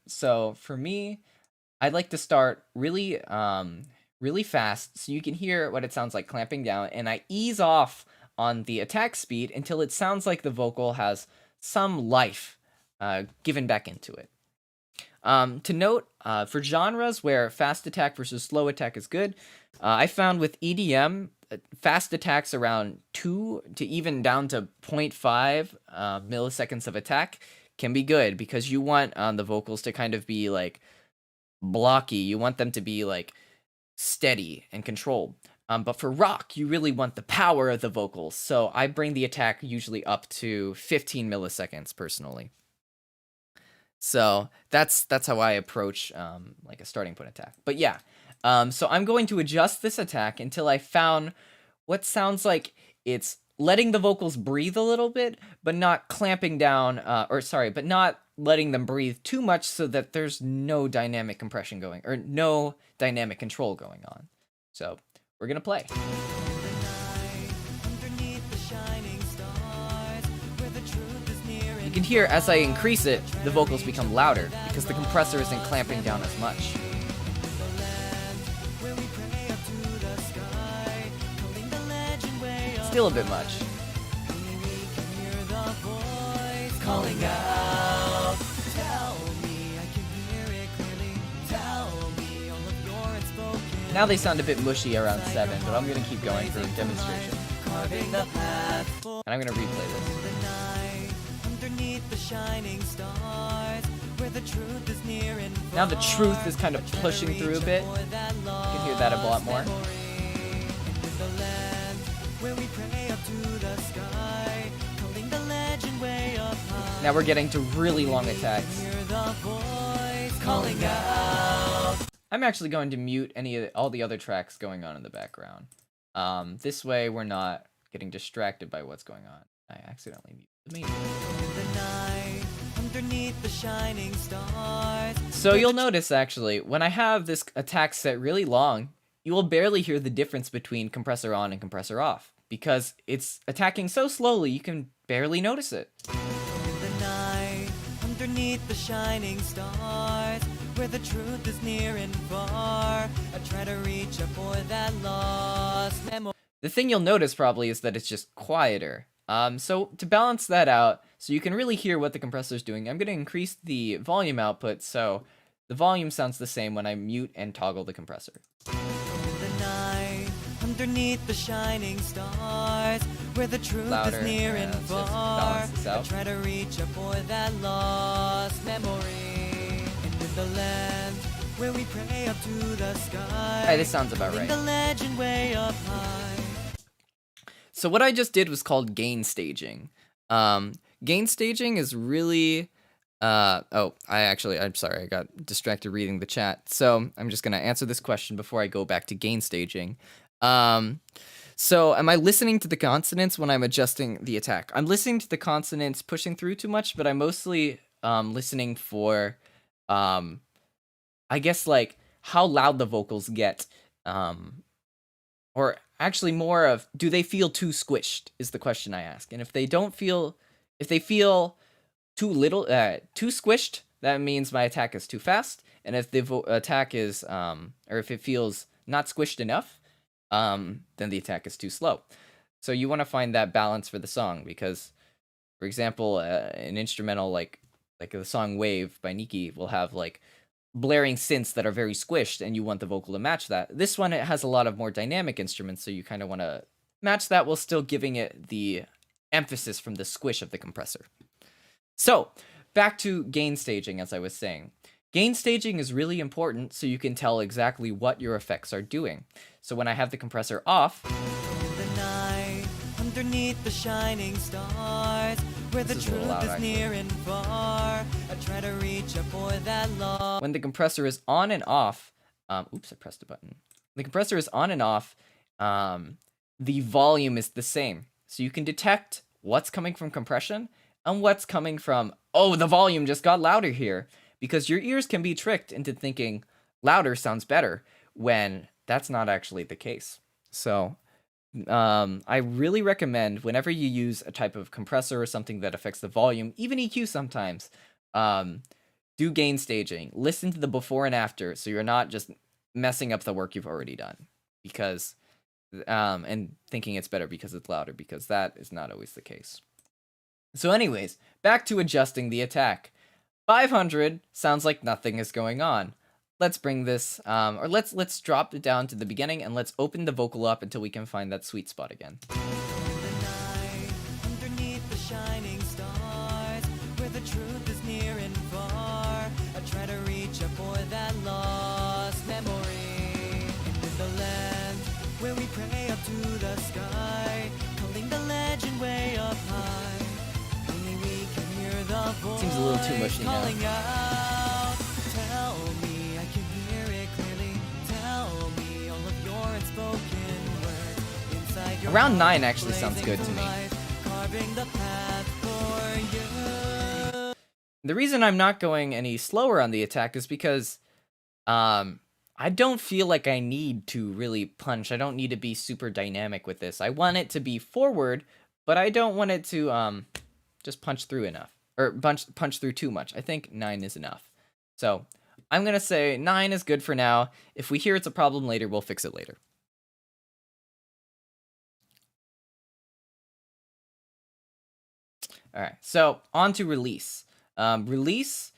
Speaker 1: so for me, I'd like to start really really fast so you can hear what it sounds like clamping down, and I ease off on the attack speed until it sounds like the vocal has some life given back into it. To note, for genres where fast attack versus slow attack is good, I found with EDM, fast attacks around 2 to even down to 0.5 milliseconds of attack can be good, because you want the vocals to kind of be like blocky. You want them to be like steady and controlled. But for rock, you really want the power of the vocals. So I bring the attack usually up to 15 milliseconds personally. So that's how I approach like a starting point attack. But yeah, so I'm going to adjust this attack until I found what sounds like it's letting the vocals breathe a little bit, but not clamping down, but not letting them breathe too much so that there's no dynamic compression going, or no dynamic control going on. So we're gonna play. You can hear as I increase it, the vocals become louder because the compressor isn't clamping down as much. Still a bit much.
Speaker 2: Calling out, tell me, I can hear it clearly. Tell me all of your unspoken.
Speaker 1: Now they sound a bit mushy around 7, but I'm gonna keep going for demonstration.
Speaker 2: Carving the path
Speaker 1: And I'm gonna replay this.
Speaker 2: the night, underneath the shining stars, where the truth is near and far.
Speaker 1: Now the truth is kind of pushing through a bit. You can hear that a lot more.
Speaker 2: Where we pray up to the sky, calling the legend way up high.
Speaker 1: Now we're getting to really long attacks.
Speaker 2: Hear the voice calling out.
Speaker 1: I'm actually going to mute all the other tracks going on in the background. This way we're not getting distracted by what's going on. I accidentally muted the main.
Speaker 2: The night, underneath the shining stars.
Speaker 1: So you'll notice, actually, when I have this attack set really long, you will barely hear the difference between compressor on and compressor off, because it's attacking so slowly you can barely notice it.
Speaker 2: In the night, underneath the shining stars, where the truth is near and far, I try to reach up for that lost memory.
Speaker 1: The thing you'll notice probably is that it's just quieter. So to balance that out, so you can really hear what the compressor is doing, I'm going to increase the volume output so the volume sounds the same when I mute and toggle the compressor.
Speaker 2: In the night, underneath the shining stars, where the truth
Speaker 1: Louder,
Speaker 2: is near and
Speaker 1: let's just
Speaker 2: far,
Speaker 1: balance this
Speaker 2: I
Speaker 1: out.
Speaker 2: try to reach up for that lost memory. And in the land where we pray up to the sky,
Speaker 1: Hey, this sounds about
Speaker 2: in
Speaker 1: right.
Speaker 2: the legend way up high.
Speaker 1: So what I just did was called gain staging. Gain staging is really... I'm sorry, I got distracted reading the chat. So I'm just going to answer this question before I go back to gain staging. So am I listening to the consonants when I'm adjusting the attack? I'm listening to the consonants pushing through too much, but I'm mostly listening for, I guess, like, how loud the vocals get. Or actually more of, do they feel too squished is the question I ask. And if they feel too little, too squished, that means my attack is too fast. And if the attack is, or if it feels not squished enough, then the attack is too slow. So you want to find that balance for the song, because, for example, an instrumental like the song Wave by Nikki will have like blaring synths that are very squished, and you want the vocal to match that. This one, it has a lot of more dynamic instruments, so you kind of want to match that while still giving it the emphasis from the squish of the compressor. So, back to gain staging, as I was saying. Gain staging is really important so you can tell exactly what your effects are doing. So when I have the compressor off,
Speaker 2: In the night, underneath the shining stars, where the
Speaker 1: This is a little
Speaker 2: truth
Speaker 1: loud,
Speaker 2: is
Speaker 1: actually.
Speaker 2: near and far, I try to reach up for that lost.
Speaker 1: when the compressor is on and off, oops, I pressed a button. The compressor is on and off, the volume is the same. So you can detect what's coming from compression and what's coming from, oh, the volume just got louder here. Because your ears can be tricked into thinking louder sounds better when that's not actually the case. So I really recommend whenever you use a type of compressor or something that affects the volume, even EQ sometimes, do gain staging. Listen to the before and after so you're not just messing up the work you've already done. Because, and thinking it's better because it's louder, because that is not always the case. So anyways, back to adjusting the attack. 500 sounds like nothing is going on. Let's bring this, or let's drop it down to the beginning and let's open the vocal up until we can find that sweet spot again.
Speaker 2: In the night, underneath the shining stars, where the truth is near and far, I try to reach up for that lost memory. And in the land where we pray up to the sky, calling the legend way up high, only we can hear the voice
Speaker 1: Seems a little too mushy now.
Speaker 2: calling out. Tell me I can hear it clearly. Tell me all of your unspoken words inside your
Speaker 1: Around
Speaker 2: heart,
Speaker 1: 9 actually sounds
Speaker 2: blazing
Speaker 1: good to
Speaker 2: the
Speaker 1: me.
Speaker 2: light, carving the path for you.
Speaker 1: The reason I'm not going any slower on the attack is because I don't feel like I need to really punch. I don't need to be super dynamic with this. I want it to be forward, but I don't want it to just punch through enough. Or punch through too much. I think 9 is enough. So I'm going to say 9 is good for now. If we hear it's a problem later, we'll fix it later. All right, so on to release. Release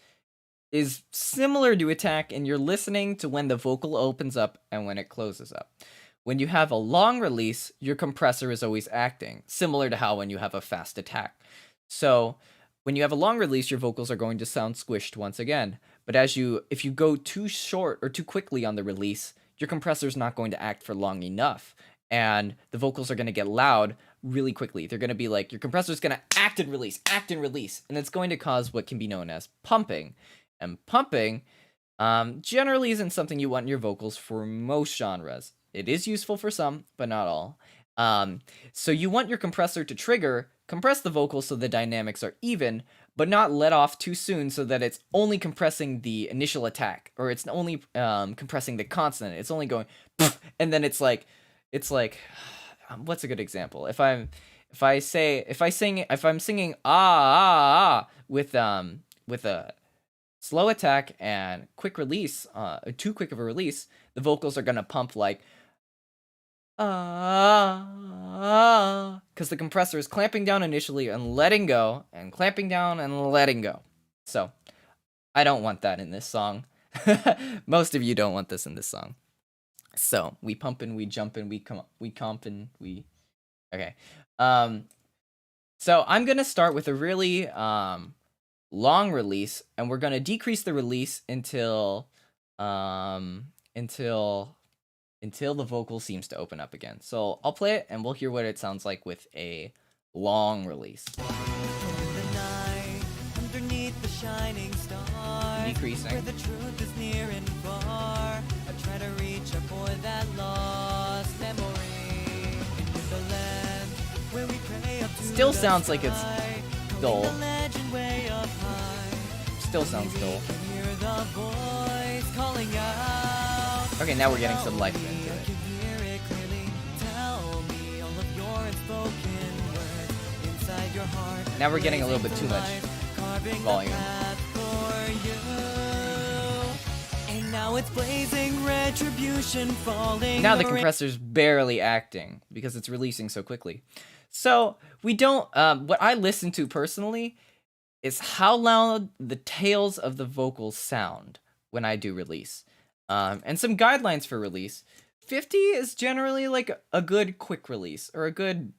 Speaker 1: is similar to attack, and you're listening to when the vocal opens up and when it closes up. When you have a long release, your compressor is always acting, similar to how when you have a fast attack. So when you have a long release, your vocals are going to sound squished once again. But if you go too short or too quickly on the release, your compressor is not going to act for long enough. And the vocals are going to get loud really quickly. They're going to be like, your compressor is going to act and release, and it's going to cause what can be known as pumping. And pumping generally isn't something you want in your vocals for most genres. It is useful for some, but not all. So you want your compressor to compress the vocals so the dynamics are even, but not let off too soon so that it's only compressing the initial attack, or it's only compressing the consonant. It's only going, and then it's like, what's a good example? If I'm singing with a slow attack and quick release, too quick of a release, the vocals are gonna pump like because the compressor is clamping down initially and letting go, and clamping down and letting go. So I don't want that in this song. Most of you don't want this in this song. So we pump and we jump and we comp and we. Okay. So I'm gonna start with a really long release, and we're gonna decrease the release until the vocal seems to open up again. So I'll play it and we'll hear what it sounds like with a long release. Decreasing. Where the truth is near and far, I try to reach up for that lost memory. The land where we pray up to still sounds like it's dull. Still sounds dull. Okay, now we're getting some life into it. Now we're getting a little bit too much volume. Now it's blazing retribution falling. Now the compressor's barely acting because it's releasing so quickly. So we don't, what I listen to personally is how loud the tails of the vocals sound when I do release. And some guidelines for release. 50 is generally like a good quick release or a good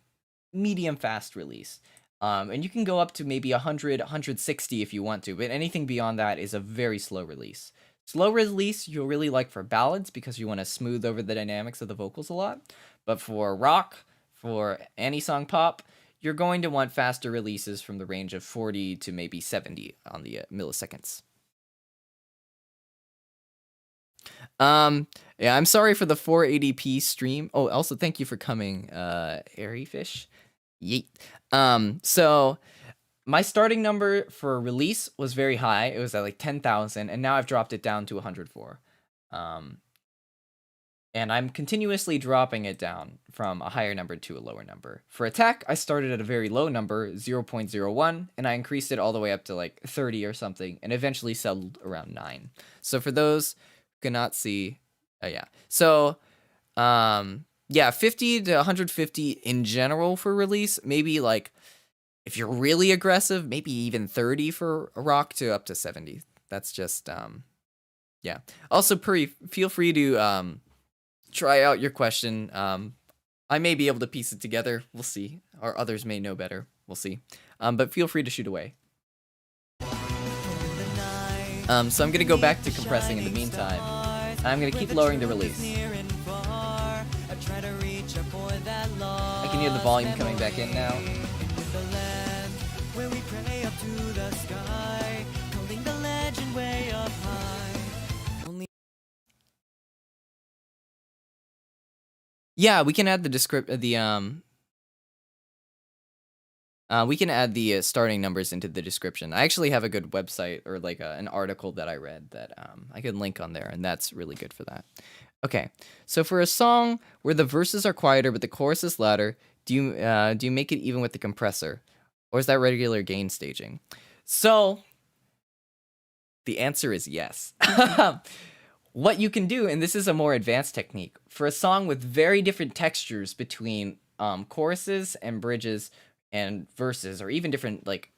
Speaker 1: medium fast release. And you can go up to maybe 100, 160 if you want to, but anything beyond that is a very slow release. Slow release you'll really like for ballads because you want to smooth over the dynamics of the vocals a lot. But for rock, for any song pop, you're going to want faster releases from the range of 40 to maybe 70 on the milliseconds. Yeah, I'm sorry for the 480p stream. Oh, also thank you for coming, Airy Fish. Yeet. So my starting number for release was very high. It was at like 10,000, and now I've dropped it down to 104. And I'm continuously dropping it down from a higher number to a lower number. For attack, I started at a very low number, 0.01, and I increased it all the way up to like 30 or something, and eventually settled around 9. So for those who cannot see, yeah. So, yeah, 50 to 150 in general for release. Maybe like, if you're really aggressive, maybe even 30 for a rock to up to 70. That's just, yeah. Also, Puri, feel free to try out your question. I may be able to piece it together. We'll see. Or others may know better. We'll see. But feel free to shoot away. So I'm going to go back to compressing in the meantime. I'm going to keep lowering the release. I can hear the volume coming back in now. Yeah, we can add the we can add the starting numbers into the description. I actually have a good website or like an article that I read that I can link on there, and that's really good for that. Okay, so for a song where the verses are quieter but the chorus is louder, do you make it even with the compressor, or is that regular gain staging? So the answer is yes. What you can do, and this is a more advanced technique, for a song with very different textures between choruses and bridges and verses, or even different like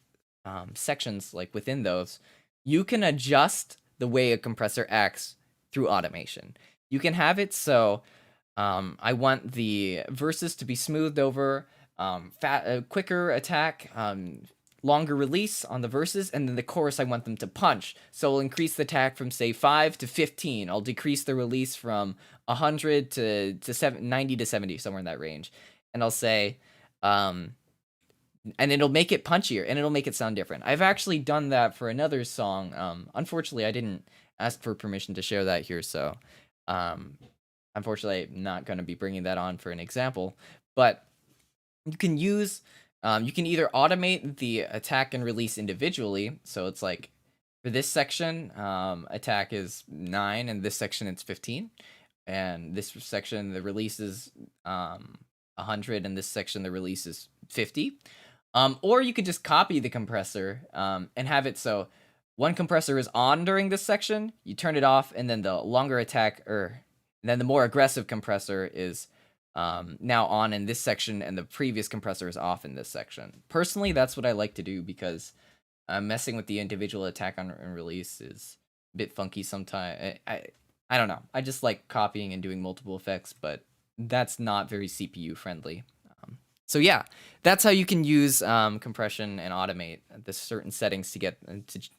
Speaker 1: sections like within those, you can adjust the way a compressor acts through automation. You can have it so I want the verses to be smoothed over, quicker attack, longer release on the verses, and then the chorus I want them to punch. So I'll increase the attack from say 5 to 15. I'll decrease the release from 100 to 90 to 70, somewhere in that range. And I'll say, and it'll make it punchier, and it'll make it sound different. I've actually done that for another song. Unfortunately, I didn't ask for permission to share that here, so unfortunately, I'm not going to be bringing that on for an example. But you can use You can either automate the attack and release individually. So it's like for this section, attack is 9, and this section it's 15. And this section, the release is 100, and this section, the release is 50. Or you could just copy the compressor and have it so one compressor is on during this section, you turn it off, and then the longer attack, then the more aggressive compressor is now on in this section, and the previous compressor is off in this section. Personally, that's what I like to do because messing with the individual attack on and release is a bit funky sometimes. I don't know. I just like copying and doing multiple effects, but that's not very CPU friendly. So yeah, that's how you can use compression and automate the certain settings to get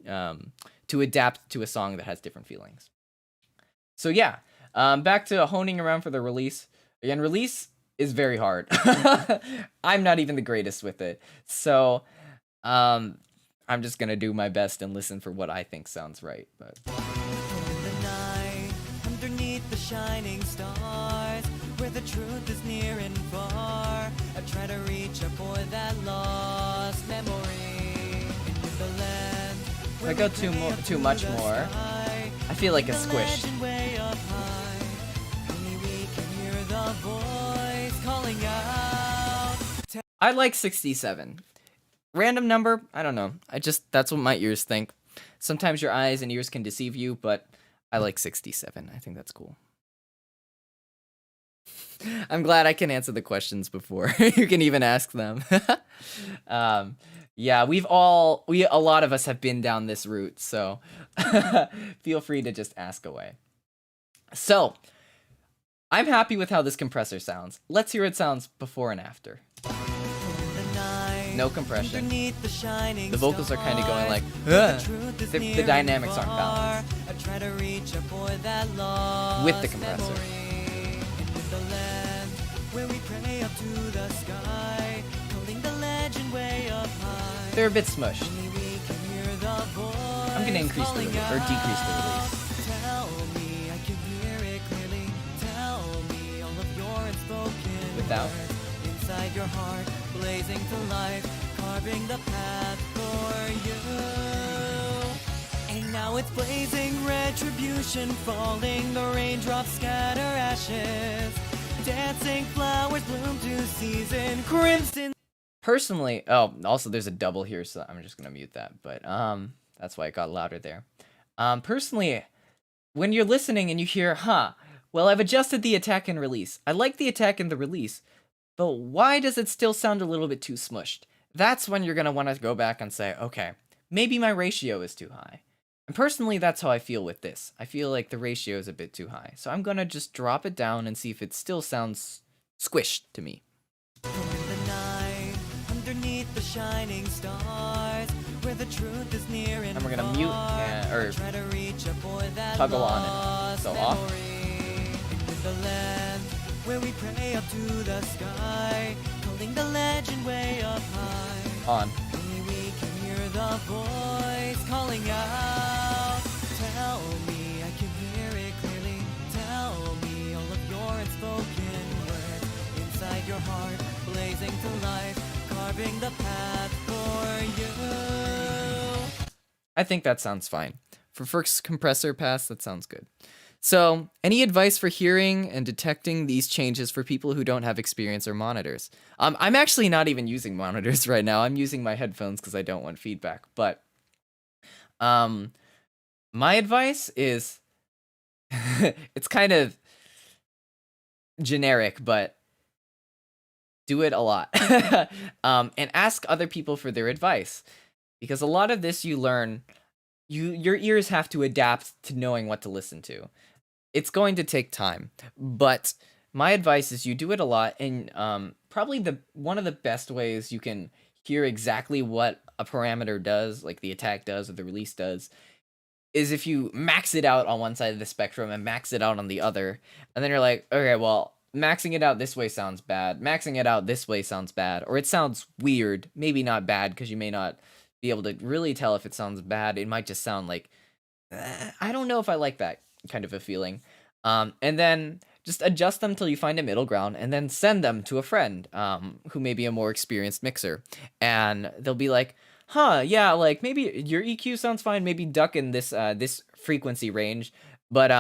Speaker 1: to adapt to a song that has different feelings. So yeah, back to honing around for the release. Again, release is very hard. I'm not even the greatest with it. So I'm just gonna do my best and listen for what I think sounds right. But
Speaker 2: In the night, underneath the shining stars, where the truth is near and far, I try to reach up for that lost memory. In the land,
Speaker 1: if I go too much more, I feel like it's squished.
Speaker 2: Way up high, only we can hear the voice calling out.
Speaker 1: I like 67. Random number, I don't know. That's what my ears think. Sometimes your eyes and ears can deceive you, but I like 67. I think that's cool. I'm glad I can answer the questions before you can even ask them. Yeah, a lot of us have been down this route, so feel free to just ask away. So, I'm happy with how this compressor sounds. Let's hear it sounds before and after. No compression. The vocals are kind of going like, the dynamics aren't balanced. With the compressor. They're a bit smushed. I'm gonna increase the release, or decrease the release.
Speaker 2: Tell me, I can hear it clearly. Tell me all of your unspoken
Speaker 1: Without?
Speaker 2: words inside your heart, blazing to life, carving the path for you. And now it's blazing retribution, falling, the raindrops scatter ashes, dancing flowers bloom to season, crimson.
Speaker 1: Personally, also there's a double here, so I'm just gonna mute that, but that's why it got louder there. Personally, when you're listening and you hear, well, I've adjusted the attack and release. I like the attack and the release, but why does it still sound a little bit too smushed? That's when you're gonna want to go back and say, okay, maybe my ratio is too high. And personally, that's how I feel with this. I feel like the ratio is a bit too high, so I'm gonna just drop it down and see if it still sounds squished to me.
Speaker 2: Underneath the shining stars, where the truth is near and
Speaker 1: we're gonna mute or toggle on and so off.
Speaker 2: The land where we pray up to the sky, calling the legend way up high.
Speaker 1: On.
Speaker 2: Only we can hear the voice calling out. Tell me, I can hear it clearly. Tell me all of your unspoken words inside your heart, blazing to life, carving the path for you.
Speaker 1: I think that sounds fine. For first compressor pass, that sounds good. So, any advice for hearing and detecting these changes for people who don't have experience or monitors? I'm actually not even using monitors right now. I'm using my headphones because I don't want feedback. But my advice is, it's kind of generic, but do it a lot. And ask other people for their advice. Because a lot of this you learn, your ears have to adapt to knowing what to listen to. It's going to take time, but my advice is you do it a lot, and probably one of the best ways you can hear exactly what a parameter does, like the attack does or the release does, is if you max it out on one side of the spectrum and max it out on the other, and then you're like, okay, well, maxing it out this way sounds bad, maxing it out this way sounds bad, or it sounds weird, maybe not bad, because you may not be able to really tell if it sounds bad. It might just sound like, I don't know if I like that kind of a feeling. And then just adjust them till you find a middle ground, and then send them to a friend who may be a more experienced mixer, and they'll be like, huh, yeah, like maybe your EQ sounds fine, maybe duck in this frequency range, but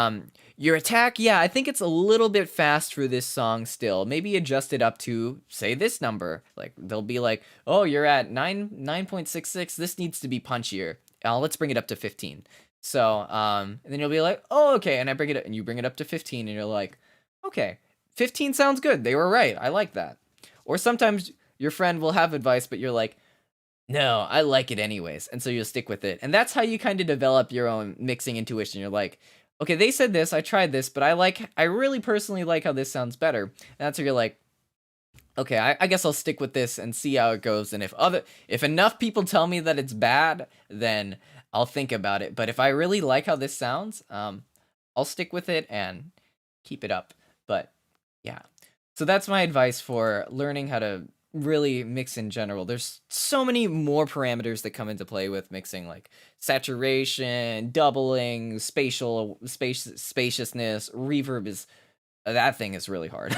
Speaker 1: your attack, yeah, I think it's a little bit fast for this song still. Maybe adjust it up to, say, this number. Like, they'll be like, oh, you're at 9.66, this needs to be punchier. Let's bring it up to 15. So, and then you'll be like, oh, okay, and I bring it up, and you bring it up to 15, and you're like, okay, 15 sounds good. They were right. I like that. Or sometimes your friend will have advice, but you're like, no, I like it anyways. And so you'll stick with it. And that's how you kind of develop your own mixing intuition. You're like, okay, they said this, I tried this, but I really personally like how this sounds better. And that's where you're like, okay, I guess I'll stick with this and see how it goes. And if enough people tell me that it's bad, then I'll think about it. But if I really like how this sounds, I'll stick with it and keep it up. But yeah, so that's my advice for learning how to really mix in general. There's so many more parameters that come into play with mixing, like saturation, doubling, spaciousness, reverb is that thing is really hard.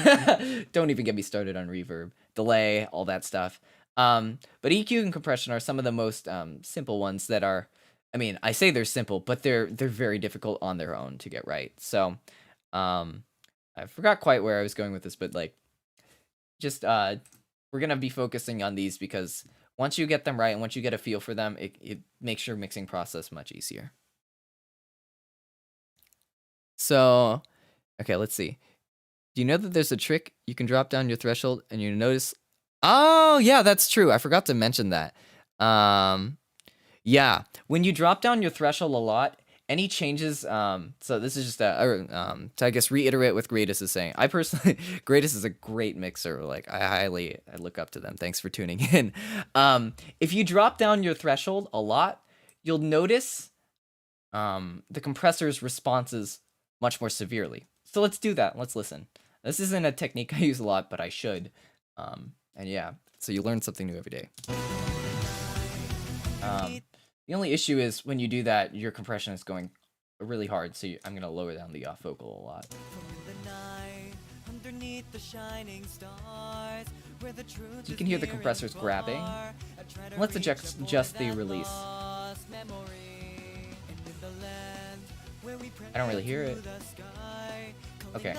Speaker 1: Don't even get me started on reverb, delay, all that stuff. But EQ and compression are some of the most simple ones that are, I mean, I say they're simple, but they're very difficult on their own to get right. So I forgot quite where I was going with this, but like, just we're gonna be focusing on these because once you get them right and once you get a feel for them, it makes your mixing process much easier. So, okay, let's see. Do you know that there's a trick you can drop down your threshold and you notice? Oh, yeah, that's true. I forgot to mention that. Yeah, when you drop down your threshold a lot, any changes, so this is just to I guess reiterate what Greatest is saying. I personally, Greatest is a great mixer. Like, I look up to them. Thanks for tuning in. If you drop down your threshold a lot, you'll notice the compressor's responses much more severely. So let's do that. Let's listen. This isn't a technique I use a lot, but I should. And yeah, so you learn something new every day. The only issue is when you do that, your compression is going really hard, so I'm going to lower down the off vocal a lot. You can hear the compressors grabbing. Let's adjust the release. I don't really hear it. Okay.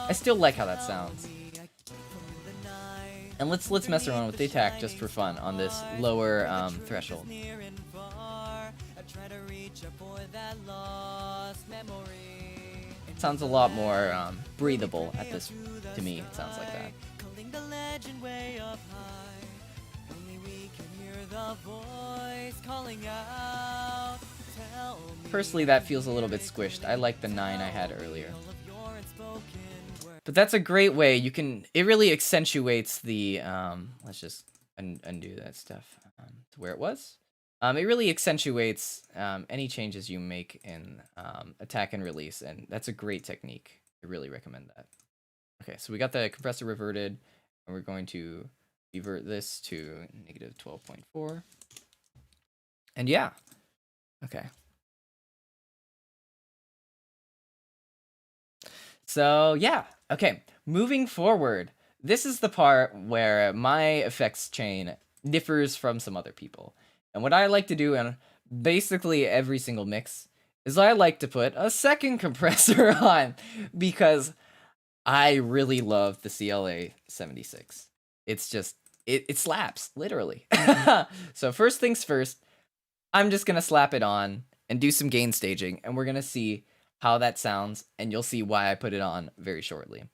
Speaker 1: I still like how that sounds. And let's mess around with the attack just for fun on this lower threshold. It sounds a lot more breathable at this. To me, it sounds like that. Personally, that feels a little bit squished. I like the 9 I had earlier. But that's a great way. It really accentuates the, let's just undo that stuff to where it was. It really accentuates any changes you make in attack and release, and that's a great technique. I really recommend that. Okay, so we got the compressor reverted, and we're going to revert this to negative 12.4. And yeah, okay. So yeah, okay, moving forward, this is the part where my effects chain differs from some other people. And what I like to do in basically every single mix is I like to put a second compressor on because I really love the CLA 76. It's just, it slaps, literally. So first things first, I'm just gonna slap it on and do some gain staging, and we're gonna see how that sounds, and you'll see why I put it on very shortly.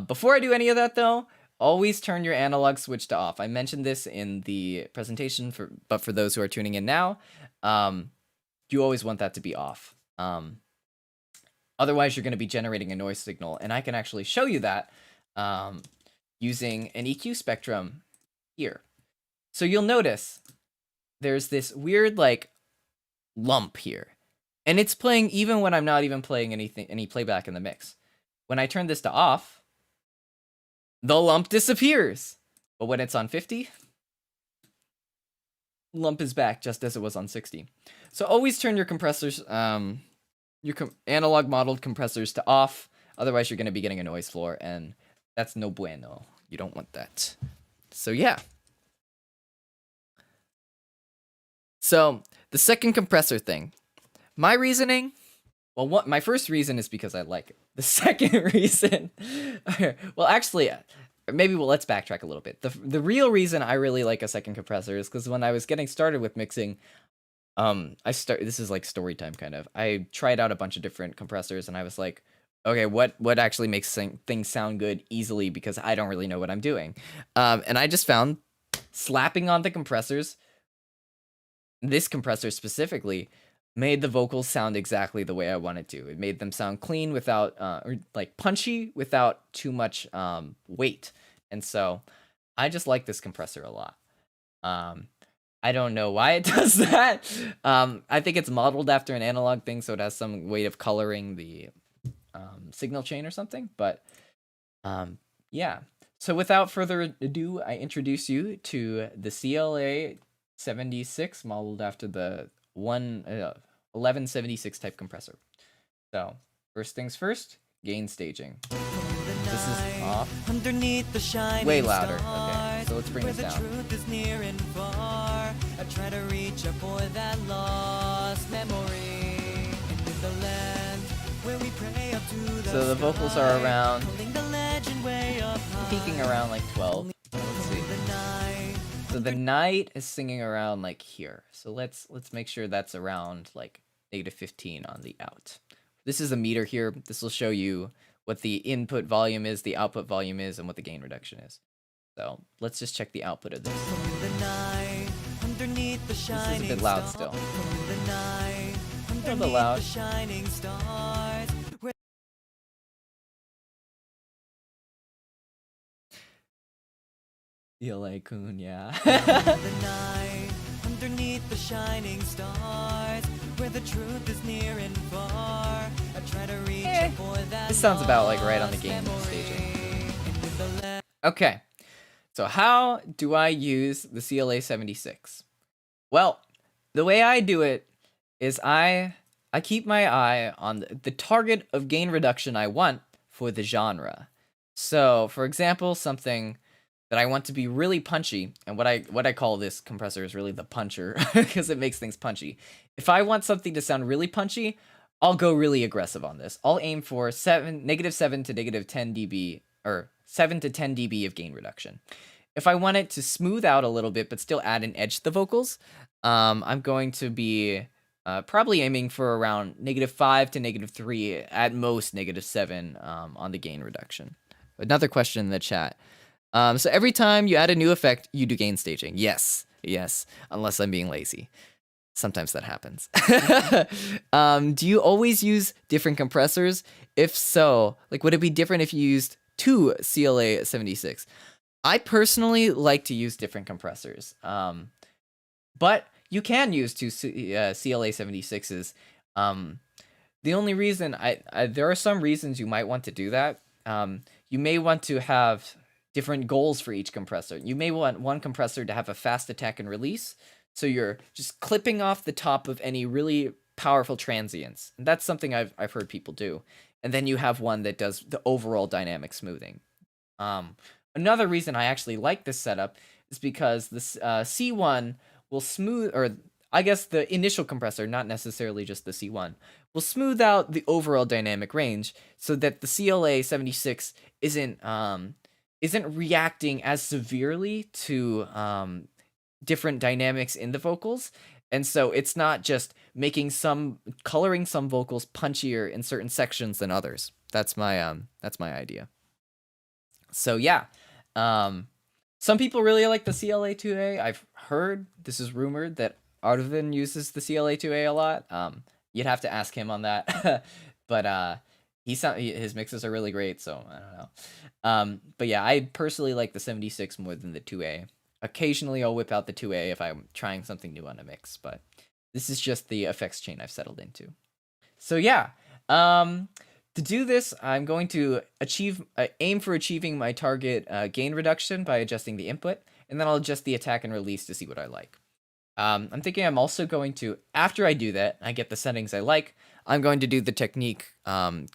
Speaker 1: Before I do any of that though, always turn your analog switch to off. I mentioned this in the presentation, but for those who are tuning in now, you always want that to be off. Otherwise, you're going to be generating a noise signal, and I can actually show you that using an EQ spectrum here. So you'll notice there's this weird like lump here. And it's playing even when I'm not even playing any playback in the mix. When I turn this to off, the lump disappears. But when it's on 50, lump is back just as it was on 60. So always turn your compressors, analog modeled compressors to off. Otherwise, you're going to be getting a noise floor, and that's no bueno. You don't want that. So yeah. So the second compressor thing, my reasoning, well, my first reason is because I like it. The second reason, well, actually, maybe let's backtrack a little bit. The real reason I really like a second compressor is because when I was getting started with mixing, this is like story time kind of. I tried out a bunch of different compressors, and I was like, okay, what actually makes things sound good easily, because I don't really know what I'm doing. And I just found slapping on the compressors, this compressor specifically, made the vocals sound exactly the way I wanted to. It made them sound clean without, or like punchy without too much weight. And so I just like this compressor a lot. I don't know why it does that. I think it's modeled after an analog thing, so it has some way of coloring the signal chain or something. But yeah. So without further ado, I introduce you to the CLA 76, modeled after the 1176 type compressor. So first things first, gain staging. This is off.
Speaker 2: Underneath the shining
Speaker 1: Way louder. Okay, so let's bring this down.
Speaker 2: Truth is near and far. I try to reach up for that lost memory. Into the land where we pray up to the
Speaker 1: So the vocals are around,
Speaker 2: the legend way up high.
Speaker 1: peaking around like 12. Let's see. So the night is singing around like here. So let's make sure that's around like -15 on the out. This is a meter here. This will show you what the input volume is, the output volume is, and what the gain reduction is. So let's just check the output of this. This is a bit loud still. A little bit loud. DLA Kun, yeah.
Speaker 2: Underneath the shining stars, where the truth is near and far. I try to reach for that.
Speaker 1: This sounds about like right on the gain staging. Okay, so how do I use the CLA 76? Well, the way I do it is I keep my eye on the target of gain reduction I want for the genre. So, for example, something that I want to be really punchy, and what I call this compressor is really the puncher, because it makes things punchy. If I want something to sound really punchy, I'll go really aggressive on this. I'll aim for -7 to -10 dB, or 7 to 10 dB of gain reduction. If I want it to smooth out a little bit but still add an edge to the vocals, I'm going to be probably aiming for around -5 to -3, at most -7 on the gain reduction. Another question in the chat. So every time you add a new effect, you do gain staging. Yes, unless I'm being lazy. Sometimes that happens. Do you always use different compressors? If so, like, would it be different if you used two CLA 76? I personally like to use different compressors. But you can use two CLA 76s. The only reason there are some reasons you might want to do that. You may want to have different goals for each compressor. You may want one compressor to have a fast attack and release, so you're just clipping off the top of any really powerful transients. And that's something I've heard people do. And then you have one that does the overall dynamic smoothing. Another reason I actually like this setup is because this C1 will smooth, or I guess the initial compressor, not necessarily just the C1, will smooth out the overall dynamic range so that the CLA 76 isn't reacting as severely to different dynamics in the vocals. And so it's not just coloring some vocals punchier in certain sections than others. That's my idea. So yeah, some people really like the CLA 2A. I've heard, this is rumored, that Arvin uses the CLA 2A a lot. You'd have to ask him on that. But his mixes are really great, so I don't know. But yeah, I personally like the 76 more than the 2A. Occasionally I'll whip out the 2A if I'm trying something new on a mix, but this is just the effects chain I've settled into. So yeah, to do this, I'm going to aim for achieving my target gain reduction by adjusting the input, and then I'll adjust the attack and release to see what I like. I'm thinking I'm also going to, after I do that, I get the settings I like, I'm going to do the technique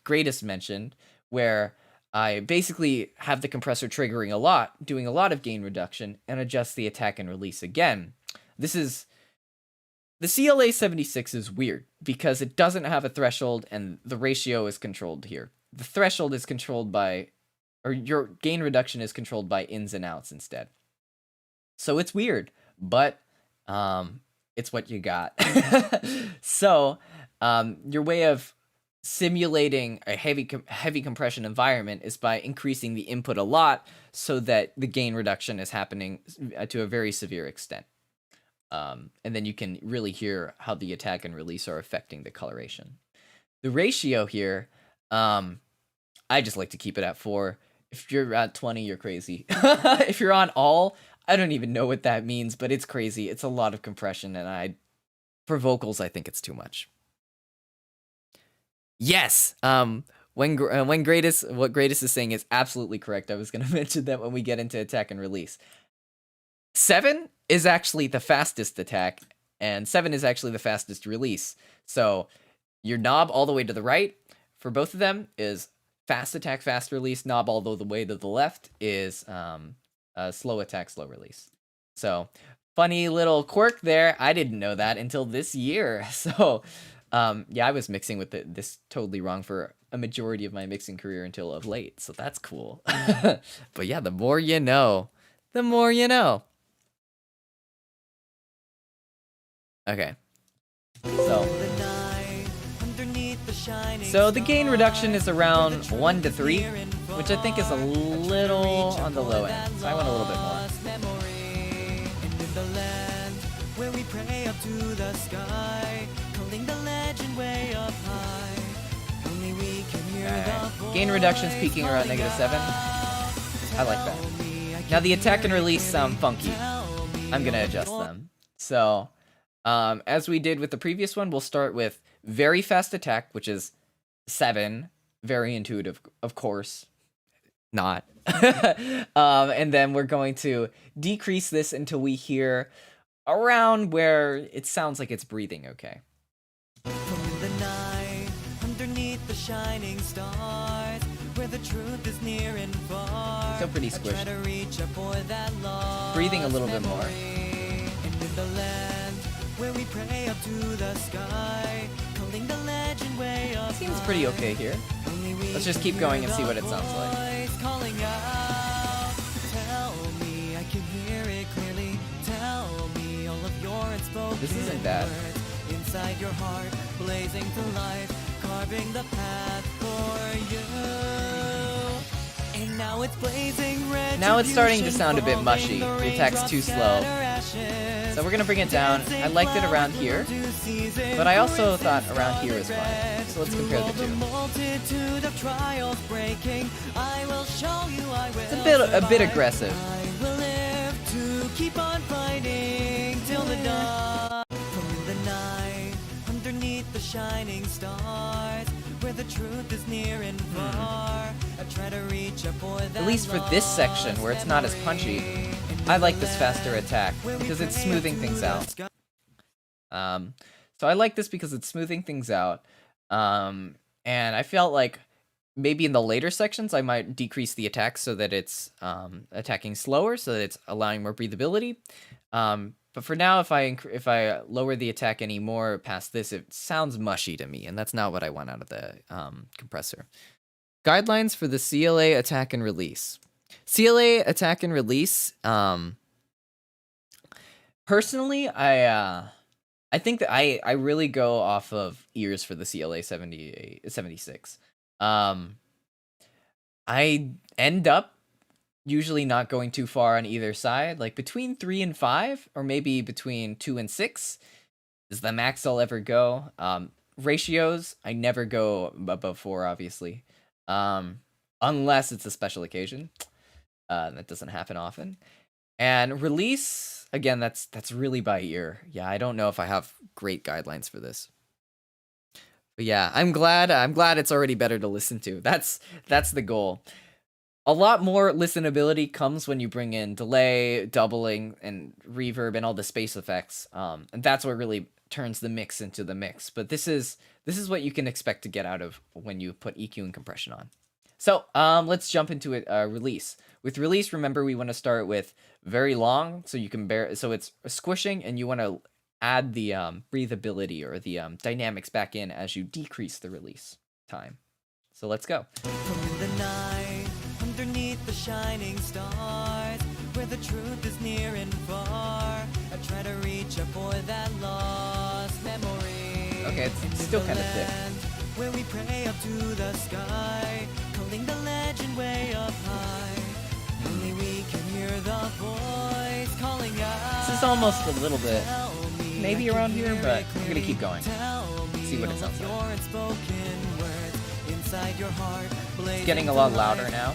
Speaker 1: Greatest mentioned, where I basically have the compressor triggering a lot, doing a lot of gain reduction, and adjust the attack and release again. This is... The CLA 76 is weird because it doesn't have a threshold and the ratio is controlled here. The threshold is controlled by, or your gain reduction is controlled by ins and outs instead. So it's weird, but it's what you got. So your way of simulating a heavy compression environment is by increasing the input a lot so that the gain reduction is happening to a very severe extent. And then you can really hear how the attack and release are affecting the coloration. The ratio here, I just like to keep it at 4. If you're at 20, you're crazy. If you're on all, I don't even know what that means, but it's crazy. It's a lot of compression, and for vocals, I think it's too much. Yes, what Greatest is saying is absolutely correct. I was going to mention that when we get into attack and release. 7 is actually the fastest attack, and 7 is actually the fastest release. So your knob all the way to the right for both of them is fast attack, fast release. Knob all the way to the left is slow attack, slow release. So funny little quirk there. I didn't know that until this year. So yeah, I was mixing with this totally wrong for a majority of my mixing career until of late. So that's cool. But yeah, the more you know, the more you know. Okay. So the gain reduction is around 1 to 3, which I think is a little on the low end. So I want a little bit more. Gain reduction's peaking around -7. I like that. Now the attack and release sound funky. I'm gonna adjust them. So as we did with the previous one, we'll start with very fast attack, which is 7. Very intuitive, of course. Not. And then we're going to decrease this until we hear around where it sounds like it's breathing okay.
Speaker 2: The night, underneath the shining stars, where the truth is near and far.
Speaker 1: Still pretty squished. Breathing a little bit more.
Speaker 2: And in the land where we pray up to the sky, calling the legend way up.
Speaker 1: Seems pretty okay here. Let's just keep going and see what it sounds like.
Speaker 2: Calling out, tell me I can hear it clearly. Tell me all of your unspoken
Speaker 1: This isn't bad.
Speaker 2: words inside your heart, blazing to life, carving the path for you. And now it's blazing red.
Speaker 1: Now it's starting to sound a bit mushy. The attack's too slow. So we're gonna bring it down. I liked it around here, but I also thought around here is fine. So let's compare the two. It's a bit aggressive. Underneath the shining stars, where the truth is near and far. I try to reach up for that. At least for this section where it's not as punchy, I like this faster attack because it's smoothing things out. So I like this because it's smoothing things out. And I felt like maybe in the later sections I might decrease the attack so that it's attacking slower, so that it's allowing more breathability. But for now, if I lower the attack any more past this, it sounds mushy to me, and that's not what I want out of the compressor. Guidelines for the CLA attack and release. CLA attack and release. Personally, I think that I really go off of ears for the CLA 76. I end up usually not going too far on either side, like between 3 and 5, or maybe between 2 and 6 is the max I'll ever go. Ratios, I never go above 4, obviously, unless it's a special occasion. That doesn't happen often. And release, again, that's really by ear. Yeah, I don't know if I have great guidelines for this. But yeah, I'm glad it's already better to listen to. That's the goal. A lot more listenability comes when you bring in delay, doubling, and reverb and all the space effects. And that's what really turns the mix into the mix. But this is what you can expect to get out of when you put EQ and compression on. So let's jump into it. Release. With release, remember we want to start with very long, so you can bear. So it's squishing, and you want to add the breathability or the dynamics back in as you decrease the release time. So let's go.
Speaker 2: From the night, underneath the shining stars, where the truth is near and far, I try to reach up for that lost memory.
Speaker 1: Okay, it's still kind of thick.
Speaker 2: Where we pray up to the sky, calling the legend way up high. Only we can hear the voice calling out.
Speaker 1: This is almost a little bit, maybe around here, but I'm gonna keep going. See what it sounds like. Inside your heart, it's getting a lot louder now.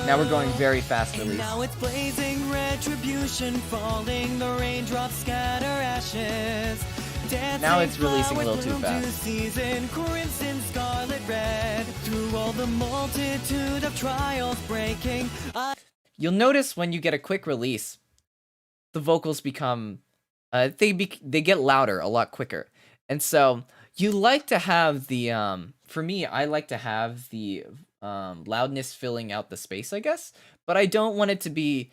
Speaker 1: Now we're going very fast release.
Speaker 2: Now it's blazing retribution, falling the raindrops scatter ashes.
Speaker 1: Now it's releasing a little too fast.
Speaker 2: Season, crimson, scarlet, red. Through all the multitude of trials breaking.
Speaker 1: You'll notice when you get a quick release, the vocals become, they get louder a lot quicker. And so you like to have the, for me, I like to have the loudness filling out the space, I guess. But I don't want it to be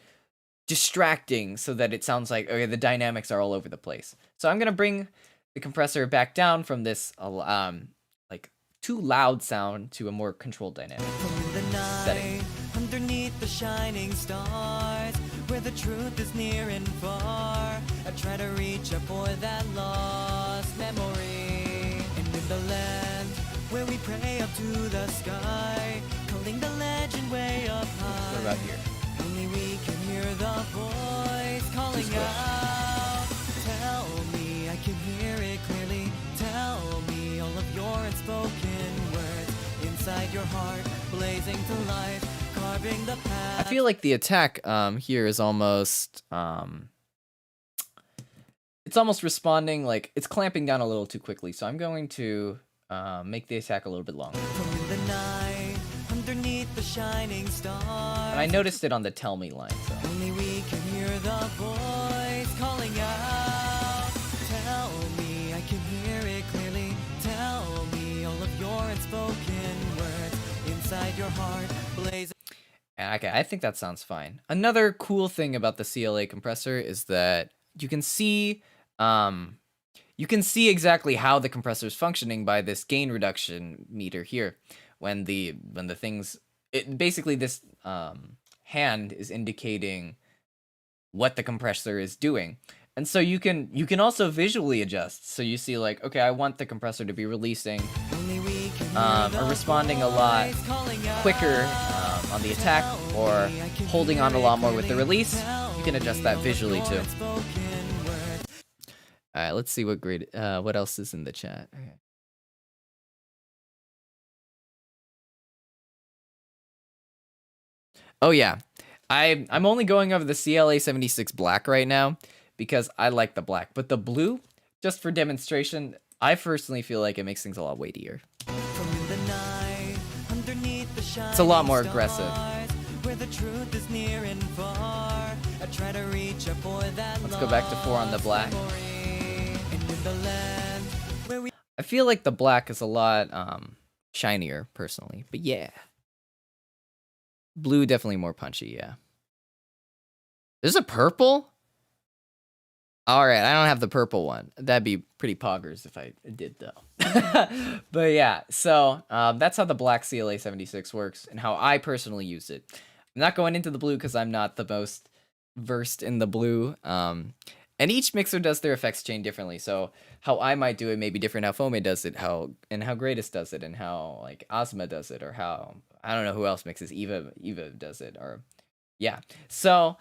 Speaker 1: distracting so that it sounds like, okay, the dynamics are all over the place. So I'm going to bring the compressor back down from this, like, too loud sound to a more controlled dynamic setting.
Speaker 2: Underneath the shining stars, where the truth is near and far, I try to reach up for that lost memory. And in the land where we pray up to the sky, calling the legend way up high.
Speaker 1: What about here?
Speaker 2: Only we can hear the voice calling out. Tell me I can hear it clearly. Tell me all of your unspoken words inside your heart, blazing to life.
Speaker 1: I feel like the attack here is almost it's almost responding, like it's clamping down a little too quickly. So I'm going to make the attack a little bit longer.
Speaker 2: From the night, underneath the shining stars.
Speaker 1: And I noticed it on the tell me line. So
Speaker 2: only we can hear the voice calling out. Tell me I can hear it clearly. Tell me all of your unspoken words inside your heart, blazing.
Speaker 1: Okay, I think that sounds fine. Another cool thing about the CLA compressor is that you can see exactly how the compressor is functioning by this gain reduction meter here. When the things, basically this hand is indicating what the compressor is doing. And so you can also visually adjust. So you see, like, okay, I want the compressor to be releasing or responding a lot quicker on the attack, or holding on a lot more with the release. You can adjust that visually too. All right, let's see what else is in the chat. Okay. Oh yeah, I'm only going over the CLA 76 black right now because I like the black, but the blue, just for demonstration, I personally feel like it makes things a lot weightier. It's a lot more aggressive. Let's go back to 4 on the black. I feel like the black is a lot shinier, personally, but yeah. Blue definitely more punchy, yeah. There's a purple? Alright, I don't have the purple one. That'd be pretty poggers if I did, though. But yeah, so that's how the black CLA 76 works and how I personally use it. I'm not going into the blue because I'm not the most versed in the blue. And each mixer does their effects chain differently. So how I might do it may be different how Fome does it, how Greatest does it, and how like Ozma does it, or how I don't know who else mixes. Eva does it, or yeah. So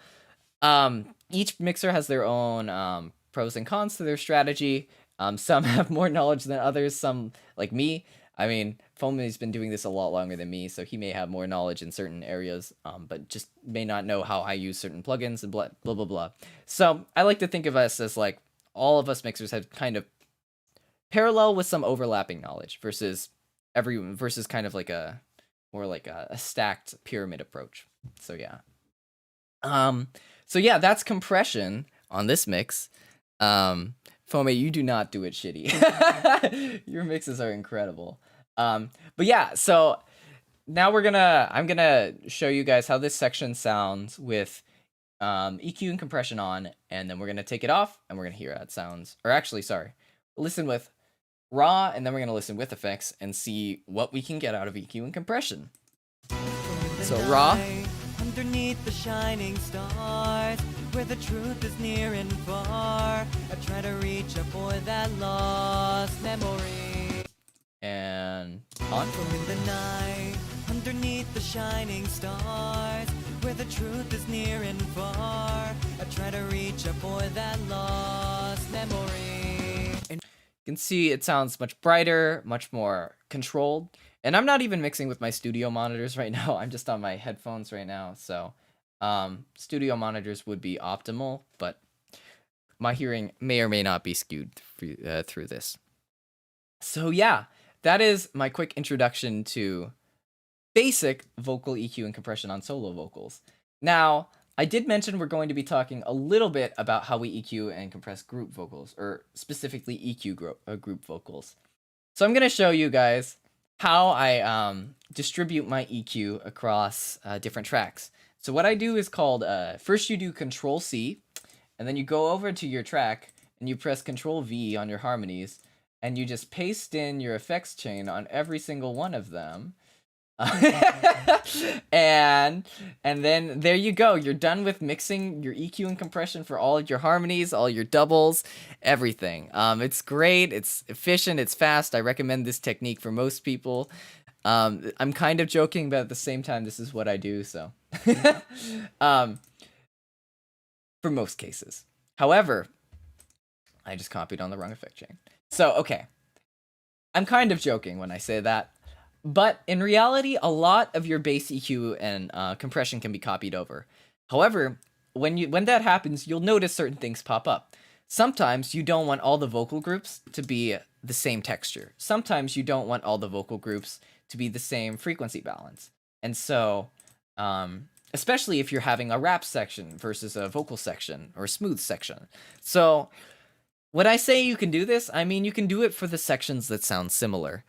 Speaker 1: each mixer has their own pros and cons to their strategy. Some have more knowledge than others. Some, like me, I mean, Fome's been doing this a lot longer than me, so he may have more knowledge in certain areas, but just may not know how I use certain plugins and blah, blah, blah, blah. So I like to think of us as like all of us mixers have kind of parallel with some overlapping knowledge versus kind of like a more like a stacked pyramid approach. So yeah. So yeah, that's compression on this mix. Fome, you do not do it shitty. Your mixes are incredible. But yeah, so now I'm gonna show you guys how this section sounds with EQ and compression on, and then we're gonna take it off and we're gonna hear how it sounds. Or actually, sorry, listen with raw, and then we're gonna listen with effects and see what we can get out of EQ and compression. So raw.
Speaker 2: Underneath the shining stars, where the truth is near and far, I try to reach a boy that lost memory.
Speaker 1: And on.
Speaker 2: In the night, underneath the shining stars, where the truth is near and far, I try to reach a boy that lost memory.
Speaker 1: You can see it sounds much brighter, much more controlled. And I'm not even mixing with my studio monitors right now. I'm just on my headphones right now. So studio monitors would be optimal, but my hearing may or may not be skewed through this. So yeah, that is my quick introduction to basic vocal EQ and compression on solo vocals. Now, I did mention we're going to be talking a little bit about how we EQ and compress group vocals, or specifically EQ group vocals. So I'm going to show you guys how I distribute my EQ across different tracks. So what I do is called, first you do Control C, and then you go over to your track, and you press Control V on your harmonies, and you just paste in your effects chain on every single one of them. and then there you go. You're done with mixing your EQ and compression for all of your harmonies, all your doubles, everything. It's great. It's efficient. It's fast. I recommend this technique for most people. I'm kind of joking, but at the same time, this is what I do. So, for most cases. However, I just copied on the wrong effect chain. So, okay. I'm kind of joking when I say that. But in reality, a lot of your bass EQ and compression can be copied over. However, when that happens, you'll notice certain things pop up. Sometimes you don't want all the vocal groups to be the same texture. Sometimes you don't want all the vocal groups to be the same frequency balance. And so, especially if you're having a rap section versus a vocal section or a smooth section. So, when I say you can do this, I mean you can do it for the sections that sound similar.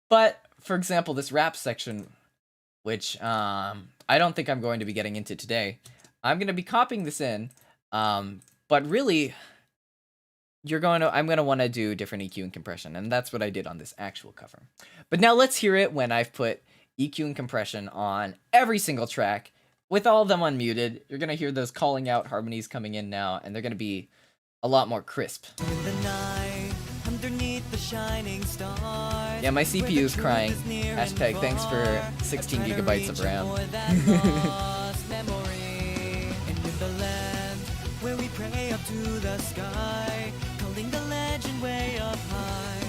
Speaker 1: But, for example, this rap section, which I don't think I'm going to be getting into today, I'm going to be copying this in, but really, I'm going to want to do different EQ and compression, and that's what I did on this actual cover. But now let's hear it when I've put EQ and compression on every single track, with all of them unmuted. You're going to hear those calling out harmonies coming in now, and they're going to be a lot more crisp.
Speaker 2: In the night, underneath the shining stars,
Speaker 1: yeah, my CPU is crying. Hashtag thanks for 16 gigabytes of RAM.
Speaker 2: And in the land where we pray up to the sky, calling the legend way up high,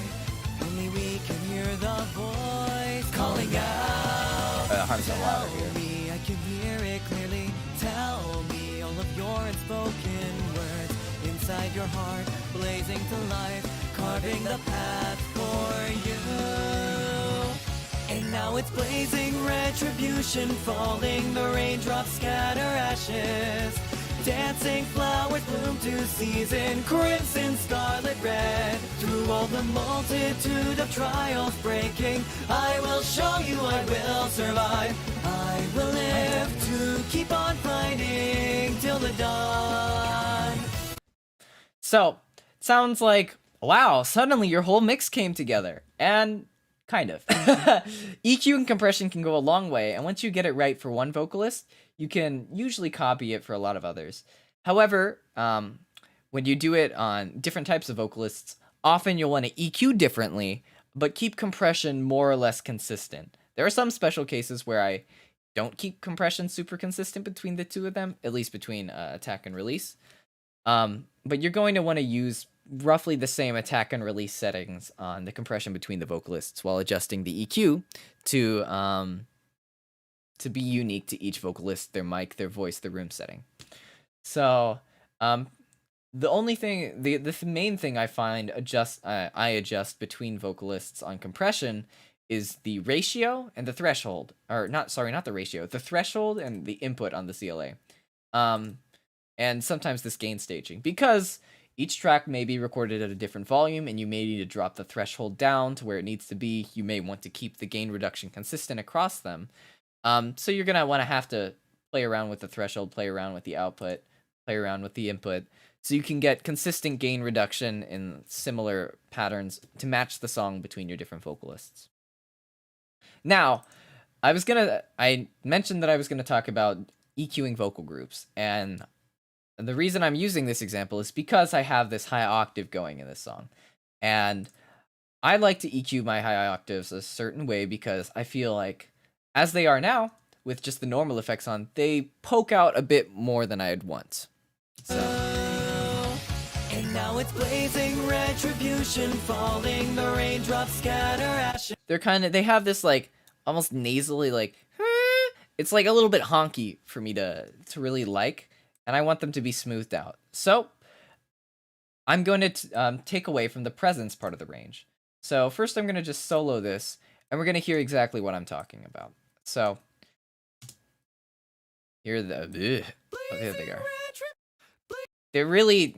Speaker 2: only we can hear the voice calling out.
Speaker 1: Harm's so louder here.
Speaker 2: Me, I can hear it clearly. Tell me all of your unspoken words inside your heart, blazing to life, carving the path for you. And now it's blazing retribution, falling, the raindrops scatter ashes. Dancing flowers bloom to season, crimson, scarlet, red. Through all the multitude of trials breaking, I will show you I will survive. I will live to keep on fighting till the dawn.
Speaker 1: So, it sounds like, wow, suddenly your whole mix came together. And kind of. EQ and compression can go a long way, and once you get it right for one vocalist, you can usually copy it for a lot of others. However, when you do it on different types of vocalists, often you'll want to EQ differently, but keep compression more or less consistent. There are some special cases where I don't keep compression super consistent between the two of them, at least between attack and release. But you're going to want to use roughly the same attack and release settings on the compression between the vocalists while adjusting the EQ to be unique to each vocalist, their mic, their voice, their room setting. So The only thing, the main thing I find I adjust between vocalists on compression is the ratio and the threshold, or not, sorry, not the ratio, the threshold and the input on the CLA. And sometimes this gain staging, because each track may be recorded at a different volume and you may need to drop the threshold down to where it needs to be. You may want to keep the gain reduction consistent across them. So you're gonna want to have to play around with the threshold, play around with the output, play around with the input, so you can get consistent gain reduction in similar patterns to match the song between your different vocalists. Now, I mentioned that I was gonna talk about EQing vocal groups, and the reason I'm using this example is because I have this high octave going in this song, and I like to EQ my high octaves a certain way because I feel like, as they are now, with just the normal effects on, they poke out a bit more than I'd want. So.
Speaker 2: And now it's blazing retribution, falling, the raindrops scatter ashes.
Speaker 1: They have this like almost nasally like, it's like a little bit honky for me to really like, and I want them to be smoothed out. So I'm going to take away from the presence part of the range. So first I'm going to just solo this, and we're going to hear exactly what I'm talking about. So here there they are. They're really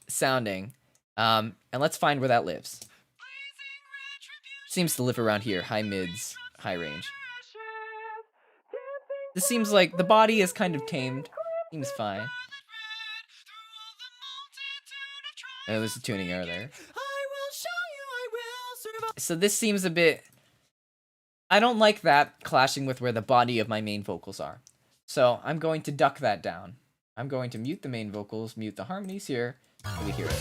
Speaker 1: sounding, and let's find where that lives. Seems to live around here, high mids, high range. This seems like the body is kind of tamed, seems fine. Oh, there's a tuning error there. So this seems a bit, I don't like that clashing with where the body of my main vocals are. So I'm going to duck that down. I'm going to mute the main vocals, mute the harmonies here, and we hear it.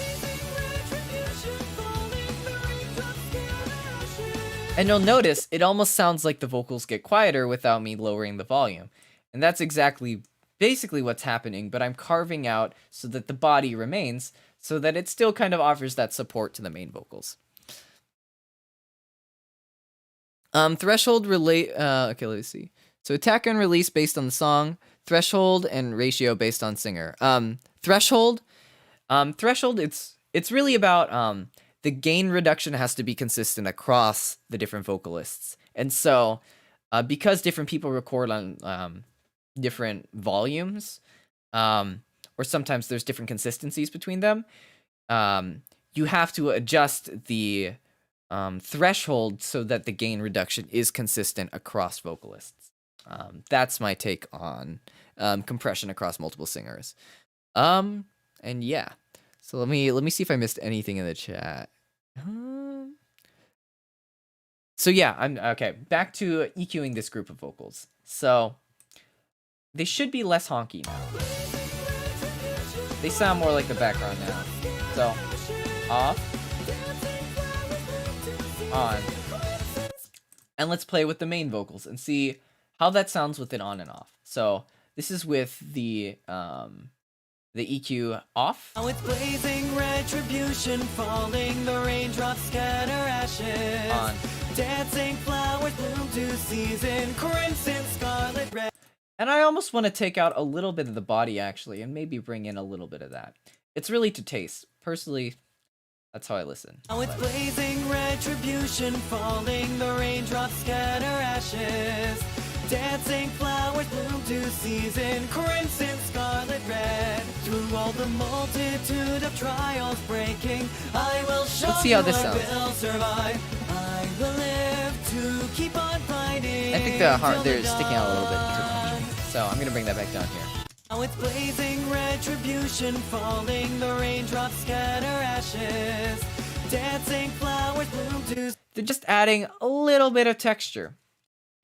Speaker 1: And you'll notice it almost sounds like the vocals get quieter without me lowering the volume. And that's basically what's happening, but I'm carving out so that the body remains, so that it still kind of offers that support to the main vocals. Threshold relate, okay, let's see. So attack and release based on the song, threshold and ratio based on singer. Threshold, it's really about, the gain reduction has to be consistent across the different vocalists. And so, because different people record on, different volumes, or sometimes there's different consistencies between them, you have to adjust the, threshold so that the gain reduction is consistent across vocalists. That's my take on compression across multiple singers. And yeah, so let me see if I missed anything in the chat. So yeah, I'm okay. Back to EQing this group of vocals. So they should be less honky now. They sound more like the background now. So off, on, and let's play with the main vocals and see how that sounds with it on and off. So this is with the EQ off.
Speaker 2: Now it's blazing retribution, falling, the raindrops scatter ashes.
Speaker 1: On.
Speaker 2: Dancing flowers bloom to season, crimson, scarlet, red.
Speaker 1: And I almost want to take out a little bit of the body actually, and maybe bring in a little bit of that. It's really to taste. Personally, that's how I listen.
Speaker 2: Now it's blazing retribution, falling, the raindrops scatter ashes. Dancing flowers bloom to season, crimson, scarlet, red. Through all the multitude of trials breaking, I will show
Speaker 1: Let's see how this
Speaker 2: you
Speaker 1: sounds.
Speaker 2: I will survive. I will live to keep on fighting.
Speaker 1: I think they're sticking out a little bit. So I'm gonna bring that back down here.
Speaker 2: Now it's blazing retribution, falling, the raindrops scatter ashes. Dancing flowers bloom to.
Speaker 1: They're just adding a little bit of texture.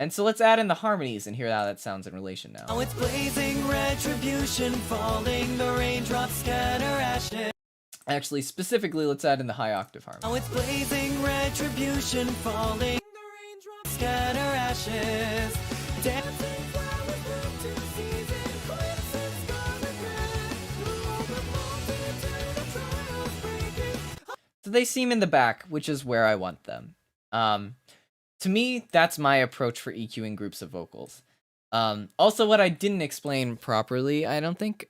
Speaker 1: And so let's add in the harmonies and hear how that sounds in relation now.
Speaker 2: Now it's blazing retribution, falling, the raindrops scatter ashes.
Speaker 1: Actually, specifically, let's add in the high octave harmony.
Speaker 2: Now it's blazing retribution, falling, the raindrops scatter ashes. Dancing flowers bloom to season, crimson, scarlet, red. Through all the multitude of trials breaking.
Speaker 1: So they seem in the back, which is where I want them. To me, that's my approach for EQing groups of vocals. Also, what I didn't explain properly, I don't think,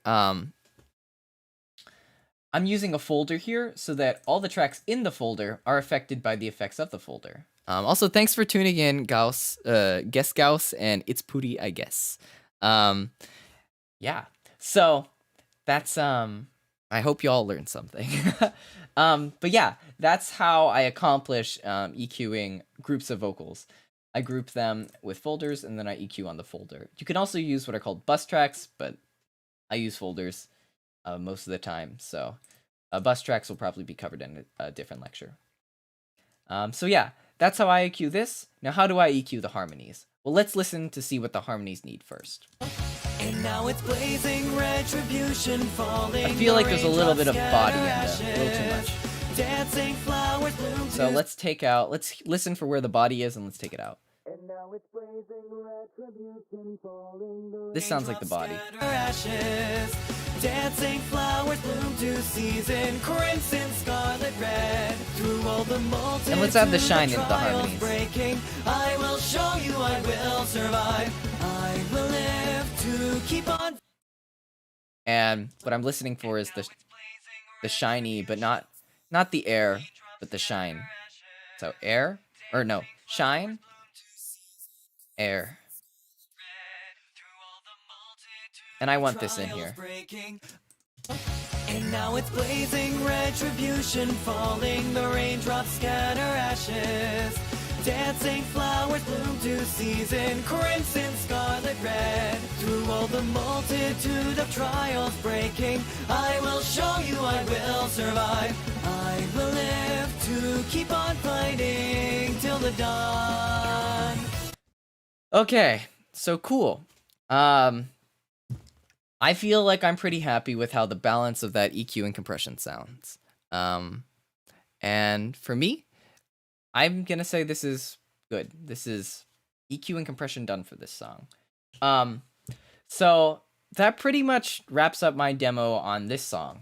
Speaker 1: I'm using a folder here so that all the tracks in the folder are affected by the effects of the folder. Also, thanks for tuning in, Gauss, Guess Gauss, and It's Pooty, I guess. Yeah. So that's I hope you all learned something. But yeah, that's how I accomplish EQing groups of vocals. I group them with folders and then I EQ on the folder. You can also use what are called bus tracks, but I use folders most of the time. So bus tracks will probably be covered in a different lecture. So yeah, that's how I EQ this. Now, how do I EQ the harmonies? Well, let's listen to see what the harmonies need first.
Speaker 2: And now it's blazing retribution falling.
Speaker 1: I feel like there's a little bit of body in there, a little too much.
Speaker 2: Dancing flowers bloom.
Speaker 1: So let's listen for where the body is and let's take it out.
Speaker 2: And now it's blazing retribution falling.
Speaker 1: This sounds like the body.
Speaker 2: Ashes. Dancing flowers bloom to season, crimson, scarlet, red. Through all the multitude,
Speaker 1: and let's add the shine into the harmonies.
Speaker 2: Breaking, I will show you I will survive. I will live to keep on.
Speaker 1: And what I'm listening for is the shiny, but not the air, but the shine. So air, or no, shine, air. And I want this in here.
Speaker 2: And now it's blazing retribution falling, the raindrops scatter ashes. Dancing flowers bloom to season, crimson, scarlet, red. Through all the multitude of trials breaking, I will show you I will survive. I will live to keep on fighting till the dawn.
Speaker 1: Okay, so cool. I feel like I'm pretty happy with how the balance of that EQ and compression sounds. And for me, I'm gonna say this is good. This is EQ and compression done for this song. So that pretty much wraps up my demo on this song.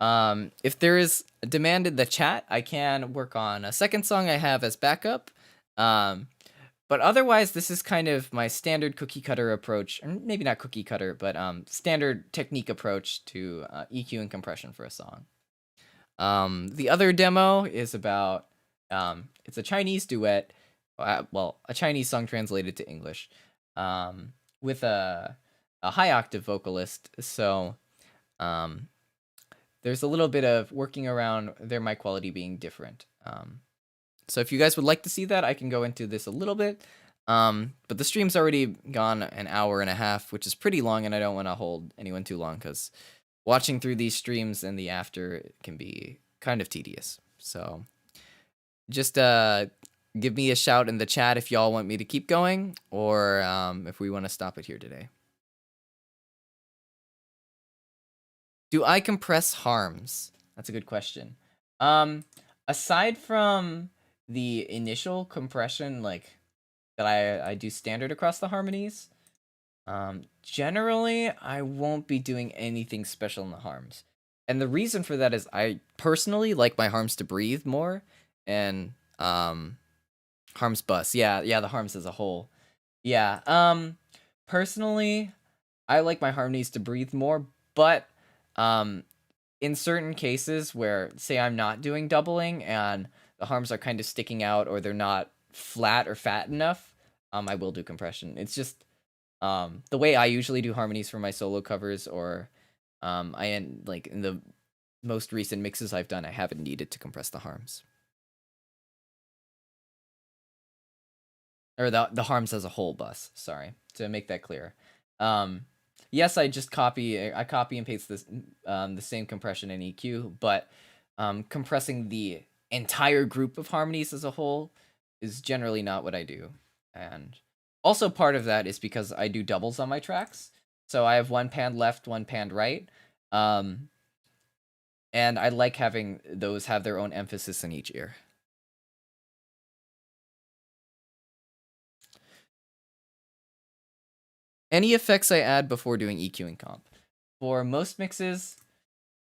Speaker 1: If there is a demand in the chat, I can work on a second song I have as backup. But otherwise, this is kind of my standard cookie cutter approach, or maybe not cookie cutter, but standard technique approach to EQ and compression for a song. The other demo is about, it's a Chinese duet, well, a Chinese song translated to English, with a high octave vocalist. So there's a little bit of working around their mic quality being different. So if you guys would like to see that, I can go into this a little bit. But the stream's already gone an hour and a half, which is pretty long, and I don't want to hold anyone too long because watching through these streams and the after can be kind of tedious. So just give me a shout in the chat if y'all want me to keep going, or if we want to stop it here today. Do I compress harms? That's a good question. Aside from the initial compression, like that I do standard across the harmonies, generally I won't be doing anything special in the harms. And the reason for that is I personally like my harms to breathe more, and harms bus. Yeah, the harms as a whole. Yeah. Personally, I like my harmonies to breathe more, but in certain cases where, say, I'm not doing doubling and the harms are kind of sticking out or they're not flat or fat enough, I will do compression. It's just the way I usually do harmonies for my solo covers, or like in the most recent mixes I've done, I haven't needed to compress the harms. Or the harms as a whole bus, sorry, to make that clear. Yes, I copy and paste this the same compression and EQ, but compressing the entire group of harmonies as a whole is generally not what I do. And also part of that is because I do doubles on my tracks. So I have one panned left, one panned right. And I like having those have their own emphasis in each ear. Any effects I add before doing EQ and comp? For most mixes,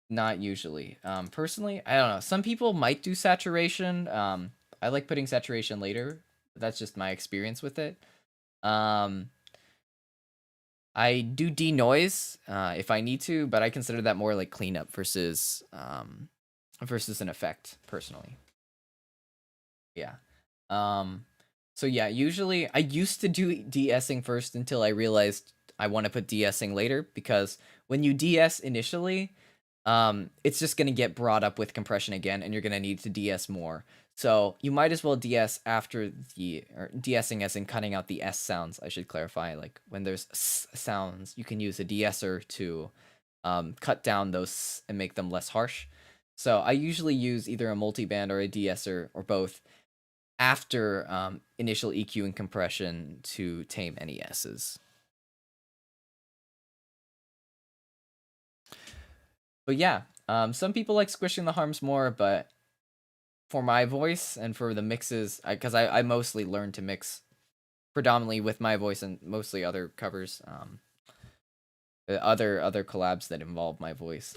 Speaker 1: not usually. Personally, I don't know. Some people might do saturation. I like putting saturation later. That's just my experience with it. I do denoise if I need to, but I consider that more like cleanup versus versus an effect personally. Yeah. So yeah, usually I used to do de-essing first until I realized I want to put de-essing later, because when you de-ess initially, it's just going to get brought up with compression again, and you're going to need to de-ess more. So you might as well de-ess after or de-essing as in cutting out the S sounds. I should clarify, like when there's S sounds, you can use a de-esser to cut down those and make them less harsh. So I usually use either a multiband or a de-esser or both after initial EQ and compression to tame any S's. But yeah, some people like squishing the harms more, but for my voice and for the mixes, because I mostly learned to mix predominantly with my voice and mostly other covers, other collabs that involve my voice.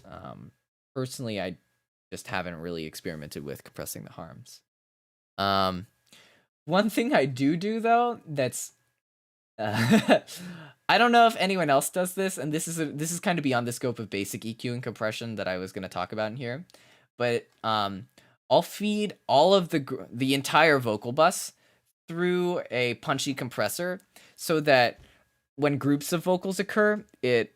Speaker 1: Personally, I just haven't really experimented with compressing the harms. One thing I do though, that's I don't know if anyone else does this, and this is kind of beyond the scope of basic EQ and compression that I was going to talk about in here, but I'll feed all of the entire vocal bus through a punchy compressor so that when groups of vocals occur, it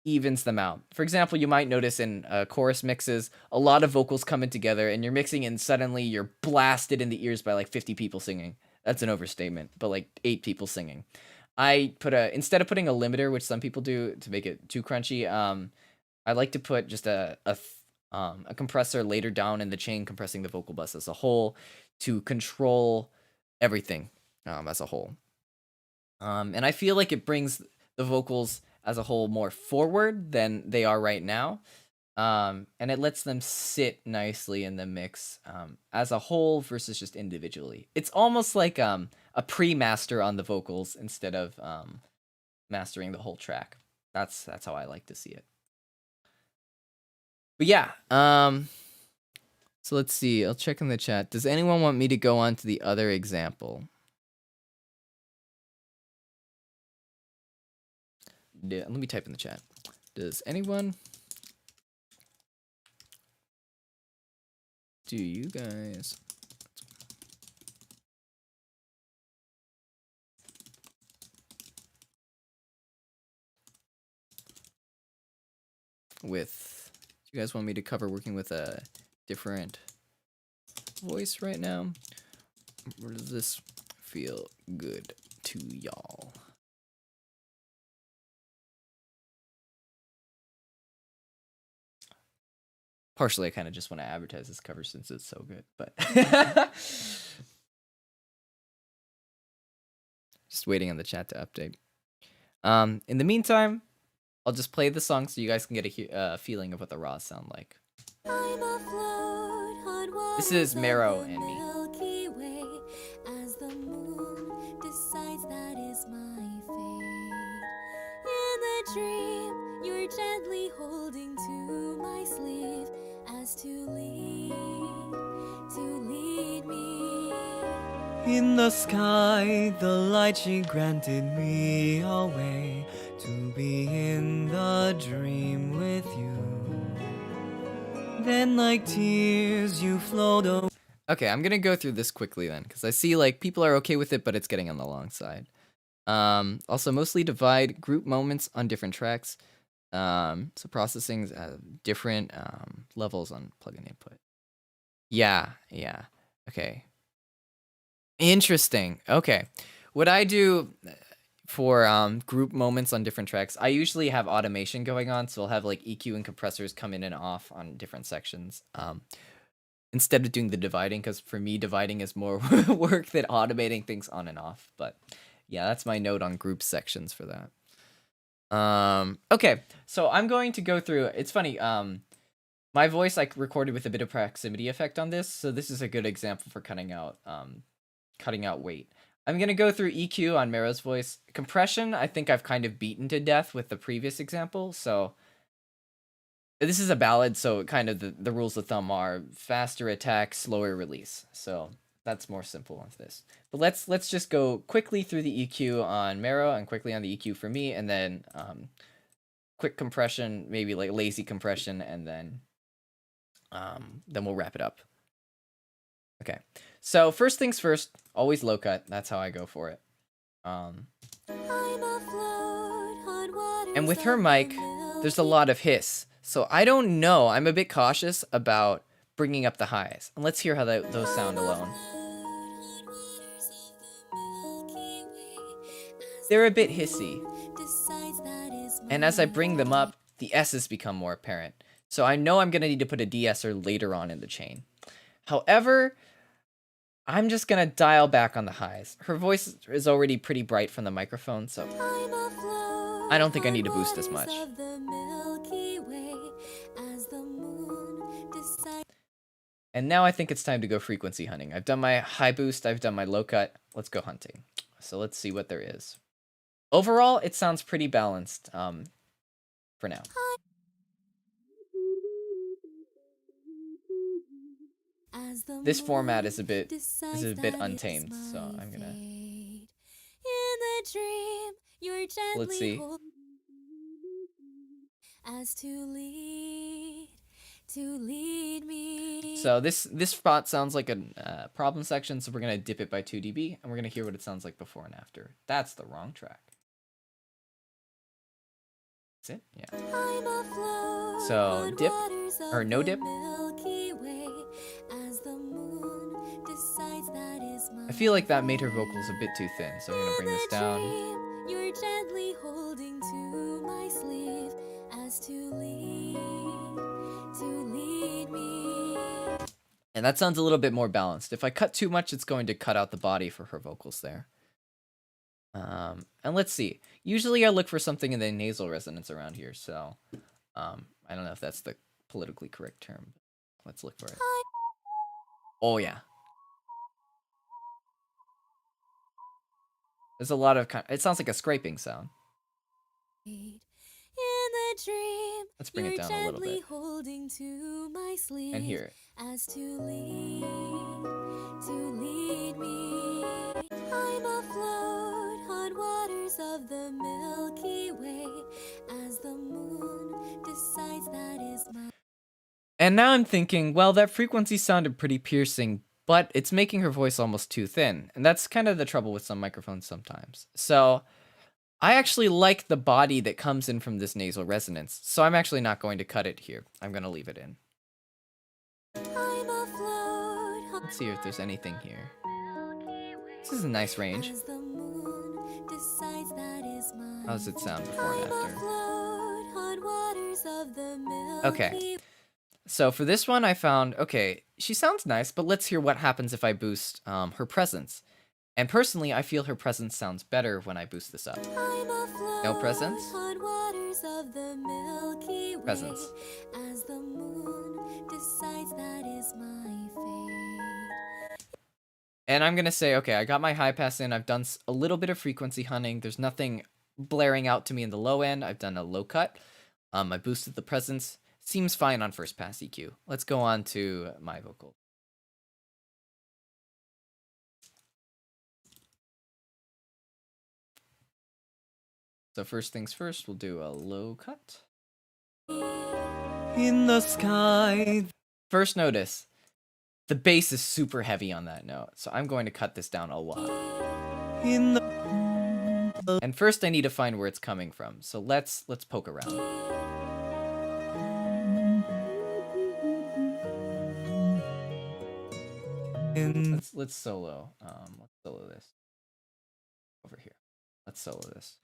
Speaker 1: evens them out. For example, you might notice in chorus mixes, a lot of vocals coming together, and you're mixing and suddenly you're blasted in the ears by like 50 people singing. That's an overstatement, but like 8 people singing. I put instead of putting a limiter, which some people do to make it too crunchy, I like to put just a compressor later down in the chain, compressing the vocal bus as a whole to control everything as a whole. And I feel like it brings the vocals as a whole more forward than they are right now. And it lets them sit nicely in the mix as a whole versus just individually. It's almost like a pre-master on the vocals instead of mastering the whole track. That's how I like to see it. But yeah, so let's see. I'll check in the chat. Does anyone want me to go on to the other example? Yeah, let me type in the chat. Does anyone? Do you guys? Do you guys want me to cover working with a different voice right now? Or does this feel good to y'all? Partially, I kind of just want to advertise this cover since it's so good, but just waiting on the chat to update. In the meantime, I'll just play the song so you guys can get a feeling of what the raws sound like. This is Marrow and Me. As the moon decides that is my fate. In the dream, you're gently holding to my sleeve as to lead me.
Speaker 2: In the sky, the light she granted me away to be in the dream with you. Then like tears you flowed away. Okay, I'm gonna go through this quickly then, because I see like people are okay with it, but it's getting on the long side. Also, mostly divide group moments on different tracks. So processing's different levels on plugin input. Yeah. Okay. Interesting. Okay. What I do for group moments on different tracks, I usually have automation going on, so I'll have like EQ and compressors come in and off on different sections. Instead of doing the dividing, because for me, dividing is more work than automating things on and off. But yeah, that's my note on group sections for that. Okay, so I'm going to go through. It's funny. My voice I recorded with a bit of proximity effect on this, so this is a good example for cutting out weight. I'm gonna go through EQ on Mero's voice. Compression, I think I've kind of beaten to death with the previous example. So this is a ballad, so kind of the rules of thumb are faster attack, slower release. So
Speaker 1: That's more simple with this. But let's just go quickly through the EQ on Mero and quickly on the EQ for me, and then quick compression, maybe like lazy compression, and then we'll wrap it up. Okay, so first things first, always low cut. That's how I go for it. And with her mic, there's a lot of hiss, so I don't know. I'm a bit cautious about bringing up the highs. And let's hear how those sound alone. They're a bit hissy. And as I bring them up, the S's become more apparent. So I know I'm going to need to put a de-esser later on in the chain. However, I'm just going to dial back on the highs. Her voice is already pretty bright from the microphone, so I don't think I need to boost as much. And now I think it's time to go frequency hunting. I've done my high boost, I've done my low cut. Let's go hunting. So let's see what there is. Overall, it sounds pretty balanced for now. This format is a bit untamed, so I'm gonna. Let's see. So this spot sounds like a problem section, so we're gonna dip it by 2 dB, and we're gonna hear what it sounds like before and after. That's the wrong track. That's it? Yeah. So dip, or no dip. I feel like that made her vocals a bit too thin, so I'm gonna bring this down. You're gently holding to my sleeve as to lead me. And that sounds a little bit more balanced. If I cut too much, it's going to cut out the body for her vocals there. And let's see. Usually I look for something in the nasal resonance around here, so I don't know if that's the politically correct term. Let's look for it. Oh yeah. There's a lot of it sounds like a scraping sound. Let's bring it down a little bit. And hear it. As to lead me. I'm afloat on waters of the Milky Way as the moon decides that is my. And now I'm thinking, well, that frequency sounded pretty piercing, but it's making her voice almost too thin. And that's kind of the trouble with some microphones sometimes. So I actually like the body that comes in from this nasal resonance. So I'm actually not going to cut it here. I'm going to leave it in. Let's see if there's anything here. This is a nice range. How does it sound before and after? Okay. So for this one, I found, okay, she sounds nice, but let's hear what happens if I boost her presence. And personally, I feel her presence sounds better when I boost this up. No presence? Presence. And I'm going to say, okay, I got my high pass in. I've done a little bit of frequency hunting. There's nothing blaring out to me in the low end. I've done a low cut. I boosted the presence. Seems fine on first pass EQ. Let's go on to my vocal. So first things first, we'll do a low cut. In the sky. First notice, the bass is super heavy on that note, so I'm going to cut this down a lot. And first I need to find where it's coming from, so let's poke around. Let's solo. Let's solo this over here. Let's solo this.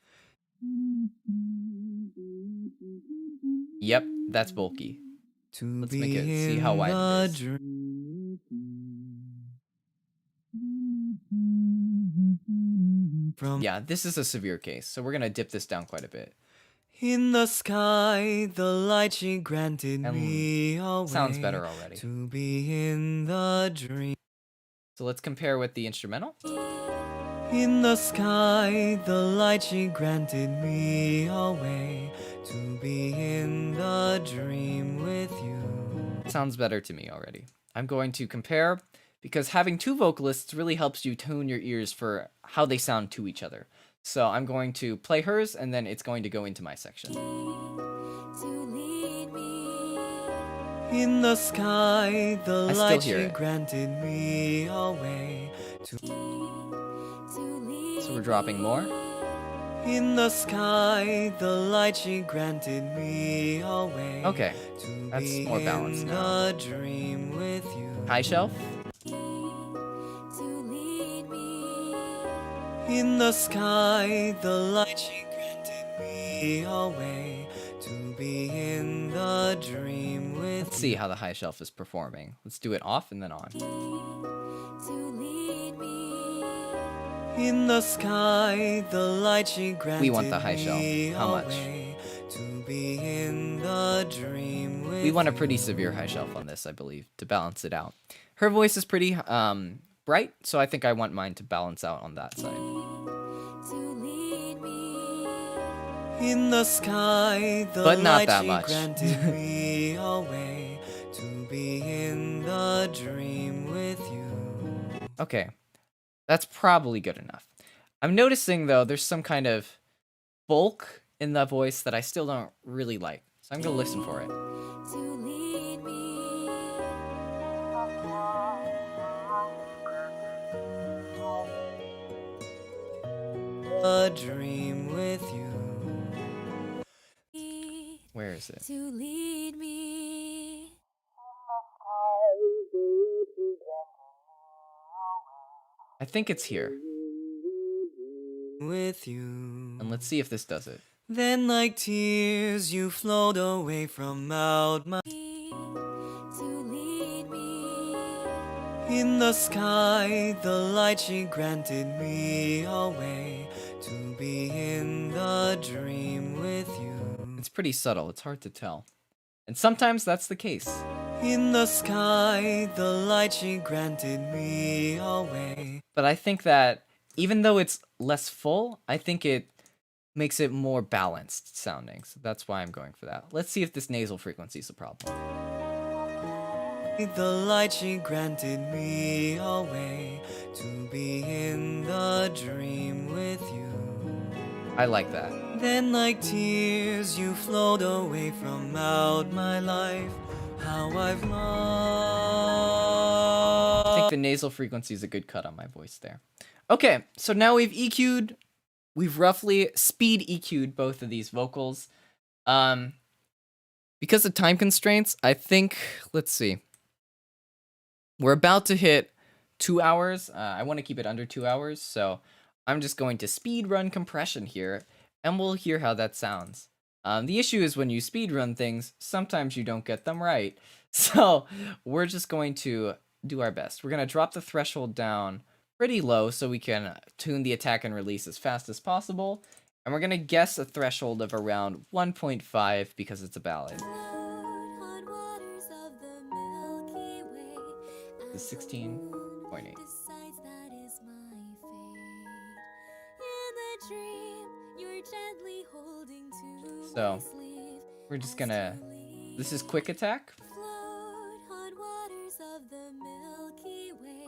Speaker 1: Yep, that's bulky. Let's make it see how wide it is. Yeah, this is a severe case, so we're gonna dip this down quite a bit. In the sky, the light she granted me away. Sounds better already. To be in the dream. So let's compare with the instrumental. In the sky, the light she granted me away. To be in the dream with you. Sounds better to me already. I'm going to compare because having two vocalists really helps you tune your ears for how they sound to each other. So I'm going to play hers, and then it's going to go into my section.
Speaker 2: In the sky, the
Speaker 1: I still
Speaker 2: light
Speaker 1: hear
Speaker 2: she
Speaker 1: it.
Speaker 2: granted me away.
Speaker 1: So we're dropping more.
Speaker 2: In the sky, the light she granted me away.
Speaker 1: Okay,
Speaker 2: To
Speaker 1: that's
Speaker 2: be
Speaker 1: more balanced
Speaker 2: in
Speaker 1: now.
Speaker 2: a dream with you.
Speaker 1: High shelf.
Speaker 2: In the sky, the light she granted me away. To be in the dream with
Speaker 1: Let's see how the high shelf is performing. Let's do it off and then on.
Speaker 2: In the sky, the light she granted
Speaker 1: We want the high shelf. How much?
Speaker 2: away. To be in the dream with
Speaker 1: We want a pretty severe high shelf on this, I believe, to balance it out. Her voice is pretty bright, so I think I want mine to balance out on that side.
Speaker 2: In the sky, the
Speaker 1: But not
Speaker 2: light
Speaker 1: that
Speaker 2: she
Speaker 1: much.
Speaker 2: granted me away. To be in the dream with you.
Speaker 1: Okay, that's probably good enough. I'm noticing, though, there's some kind of bulk in the voice that I still don't really like. So I'm going to listen for it.
Speaker 2: A dream with you.
Speaker 1: Where is it?
Speaker 3: To lead me.
Speaker 1: I think it's here.
Speaker 2: With you.
Speaker 1: And let's see if this does it.
Speaker 2: Then like tears you flowed away from out my
Speaker 3: To lead me.
Speaker 2: In the sky, the light she granted me away. To be in the dream with you.
Speaker 1: It's pretty subtle. It's hard to tell. And sometimes that's the case.
Speaker 2: In the sky, the light she granted me away.
Speaker 1: But I think that even though it's less full, I think it makes it more balanced sounding. So that's why I'm going for that. Let's see if this nasal frequency is a problem.
Speaker 2: The light she granted me away. To be in the dream with you.
Speaker 1: I like that.
Speaker 2: Then like tears you flowed away from out my life. How I've
Speaker 1: I think
Speaker 2: loved.
Speaker 1: the nasal frequency is a good cut on my voice there. Okay, so now we've EQ'd, we've roughly speed EQ'd both of these vocals. Because of time constraints, I think, let's see. We're about to hit 2 hours. I want to keep it under 2 hours, so I'm just going to speed run compression here, and we'll hear how that sounds. The issue is when you speed run things, sometimes you don't get them right. So we're just going to do our best. We're going to drop the threshold down pretty low so we can tune the attack and release as fast as possible. And we're going to guess a threshold of around 1.5 because it's a ballad.
Speaker 3: Hot waters of the Milky Way.
Speaker 1: The 16.8.
Speaker 3: Decides that is my fate. In the dream, you're gently holding to
Speaker 1: So,
Speaker 3: my sleeve.
Speaker 1: We're just gonna, this is quick attack.
Speaker 3: Float hot waters of the Milky Way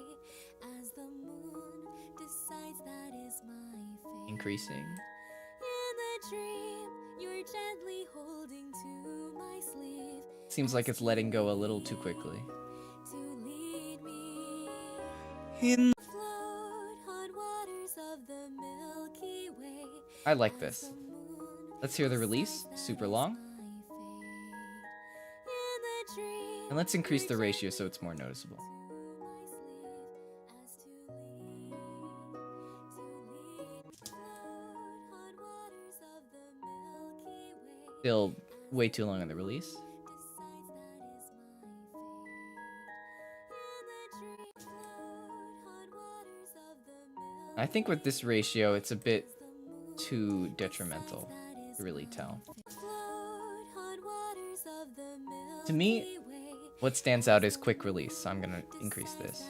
Speaker 3: as the moon decides that is my fate.
Speaker 1: Increasing.
Speaker 3: In the dream, you're gently holding to my sleeve.
Speaker 1: Seems like it's letting go a little too quickly.
Speaker 3: To lead me.
Speaker 2: In
Speaker 3: Float hot waters of the Milky Way.
Speaker 1: I like this. Let's hear the release, super long. And let's increase the ratio so it's more noticeable. Still way too long on the release. I think with this ratio, it's a bit too detrimental to really tell. To me, what stands out is quick release, so I'm gonna increase this.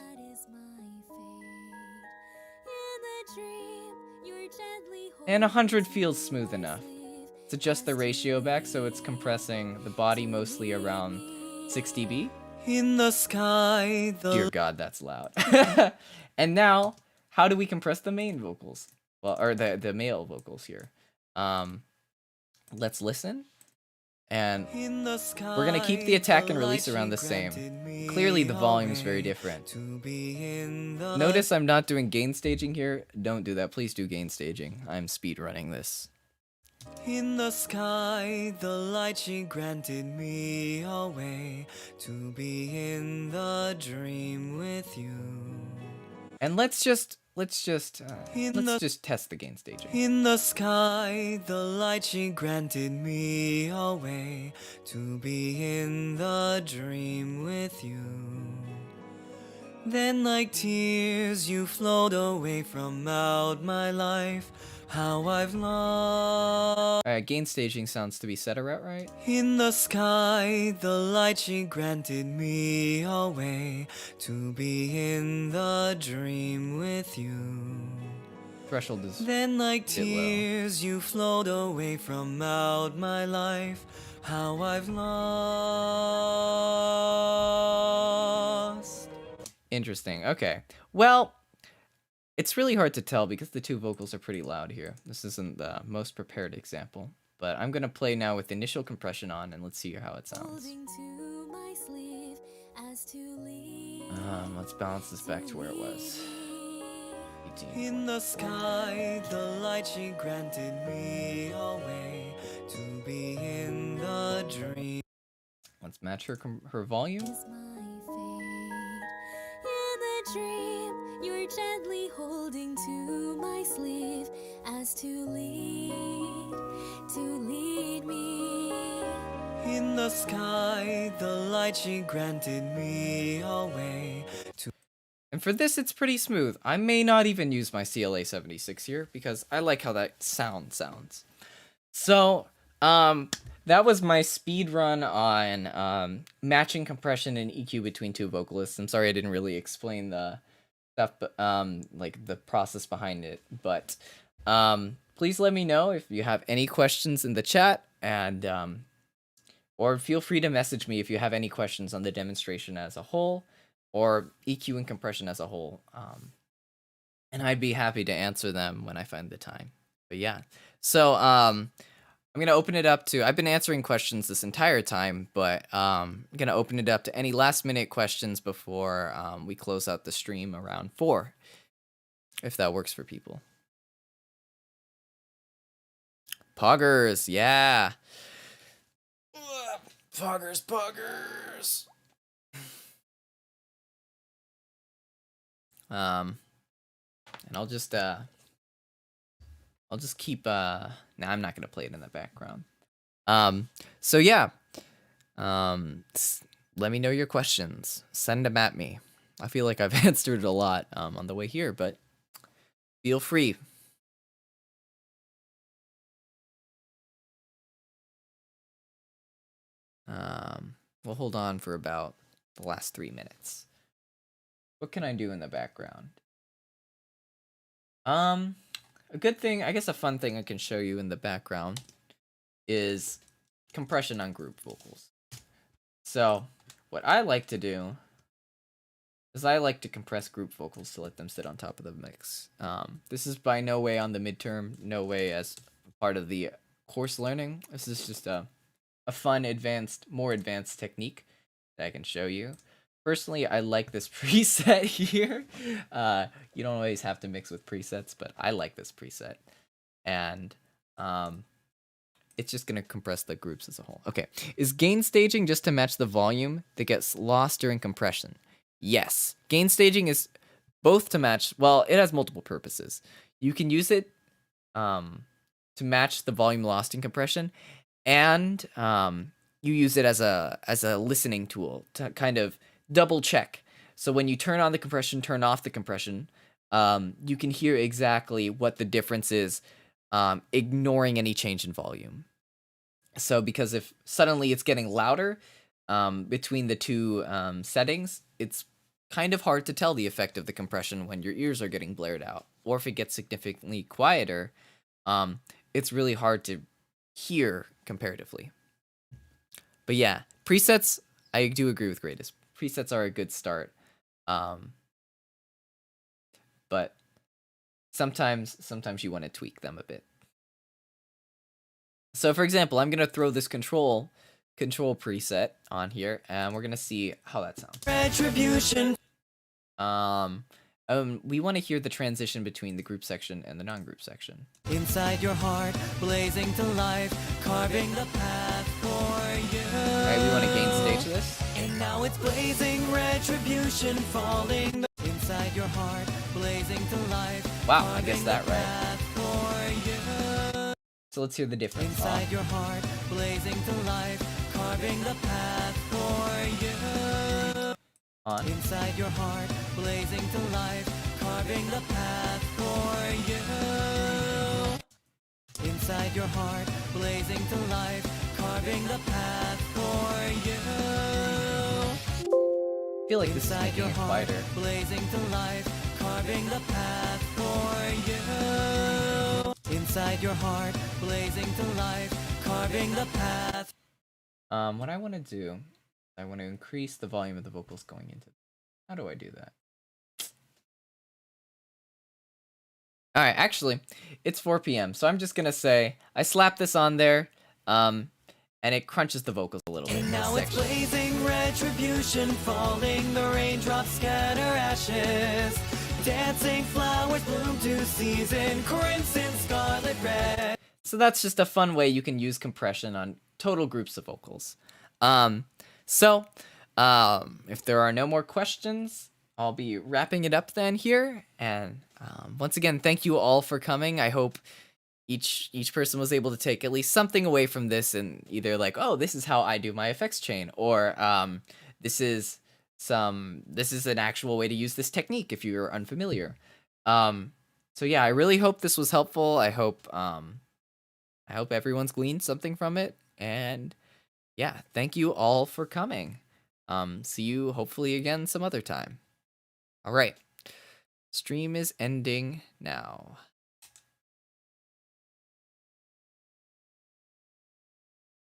Speaker 1: And 100 feels smooth enough. Let's adjust the ratio back so it's compressing the body mostly around 6 dB.
Speaker 2: In the sky,
Speaker 1: Dear God, that's loud. And now, how do we compress the main vocals? Well, or the male vocals here. Let's listen. And we're gonna keep the attack and release around the same. Clearly the volume's very different. Notice I'm not doing gain staging here. Don't do that. Please do gain staging. I'm speed running this.
Speaker 2: In the sky, the light she granted me away to be in the dream with you.
Speaker 1: And let's just test the gain staging.
Speaker 2: In the sky, the light she granted me away to be in the dream with you. Then like tears you flowed away from out my life. How I've lost.
Speaker 1: Alright, gain staging sounds to be set around right.
Speaker 2: In the sky, the light she granted me away to be in the dream with you.
Speaker 1: Threshold is
Speaker 2: Then like
Speaker 1: bit low.
Speaker 2: tears you flowed away from out my life. How I've lost.
Speaker 1: Interesting. Okay. Well, it's really hard to tell because the two vocals are pretty loud here. This isn't the most prepared example, but I'm gonna play now with initial compression on and let's see how it sounds.
Speaker 3: Holding to my sleeve as to lead
Speaker 1: Let's balance this back to where it was. 18.
Speaker 2: In the sky, the light she granted me away to be in the dream.
Speaker 1: Let's match her volume.
Speaker 3: is my fate. In the dream, you're gently holding to my sleeve as to lead me.
Speaker 2: In the sky, the light she granted me away to.
Speaker 1: And for this, it's pretty smooth. I may not even use my CLA 76 here because I like how that sounds. So, that was my speed run on matching compression and EQ between two vocalists. I'm sorry I didn't really explain the stuff, but like the process behind it. But please let me know if you have any questions in the chat, and or feel free to message me if you have any questions on the demonstration as a whole or EQ and compression as a whole. And I'd be happy to answer them when I find the time. But yeah, so I'm gonna open it up to. I've been answering questions this entire time, but I'm gonna open it up to any last-minute questions before we close out the stream around 4, if that works for people. Poggers, yeah. Poggers. And I'll just keep nah, I'm not gonna play it in the background. So yeah. Let me know your questions. Send them at me. I feel like I've answered a lot on the way here, but feel free. We'll hold on for about the last 3 minutes. What can I do in the background? A good thing, I guess a fun thing I can show you in the background is compression on group vocals. So, what I like to do is I like to compress group vocals to let them sit on top of the mix. This is by no way on the midterm, no way as part of the course learning. This is just a fun, more advanced technique that I can show you. Personally, I like this preset here. You don't always have to mix with presets, but I like this preset. And it's just going to compress the groups as a whole. Okay, is gain staging just to match the volume that gets lost during compression? Yes, gain staging is both to match, well, it has multiple purposes. You can use it to match the volume lost in compression, and you use it as a listening tool to kind of double check. So when you turn on the compression, turn off the compression, you can hear exactly what the difference is, ignoring any change in volume. So because if suddenly it's getting louder between the two settings, it's kind of hard to tell the effect of the compression when your ears are getting blared out. Or if it gets significantly quieter, it's really hard to hear comparatively. But yeah, presets, I do agree with presets are a good start. But sometimes you want to tweak them a bit. So for example, I'm gonna throw this control preset on here, and we're gonna see how that sounds.
Speaker 2: Retribution.
Speaker 1: We want to hear the transition between the group section and the non-group section.
Speaker 2: Inside your heart, blazing to life, carving the path for you.
Speaker 1: Alright, we want to gain stage this.
Speaker 2: And now it's blazing retribution, falling inside your heart, blazing to life.
Speaker 1: Wow, I guessed that right.
Speaker 2: Path for you.
Speaker 1: So let's hear the difference.
Speaker 2: Inside your heart, blazing to life, carving the path for you.
Speaker 1: On.
Speaker 2: Inside your heart, blazing to life, carving the path for you. Inside your heart, blazing to life, carving the path for you.
Speaker 1: I feel like this is
Speaker 2: Inside
Speaker 1: making
Speaker 2: your
Speaker 1: it
Speaker 2: heart,
Speaker 1: quieter.
Speaker 2: blazing to life, carving the path for you. Inside your heart, blazing to life, carving the path.
Speaker 1: What I want to do, I want to increase the volume of the vocals going into. How do I do that? All right, actually, it's 4 p.m. So I'm just gonna say I slap this on there, and it crunches the vocals a little bit.
Speaker 2: And
Speaker 1: in this
Speaker 2: now it's
Speaker 1: section.
Speaker 2: blazing retribution, falling the raindrops scatter ashes. Dancing flowers bloom to season, crimson, scarlet, red.
Speaker 1: So that's just a fun way you can use compression on total groups of vocals. If there are no more questions, I'll be wrapping it up then here. And once again, thank you all for coming. I hope each person was able to take at least something away from this, and either like, oh, this is how I do my effects chain, or this is an actual way to use this technique if you're unfamiliar. So yeah, I really hope this was helpful. I hope everyone's gleaned something from it, and yeah, thank you all for coming. See you hopefully again some other time. All right. Stream is ending now.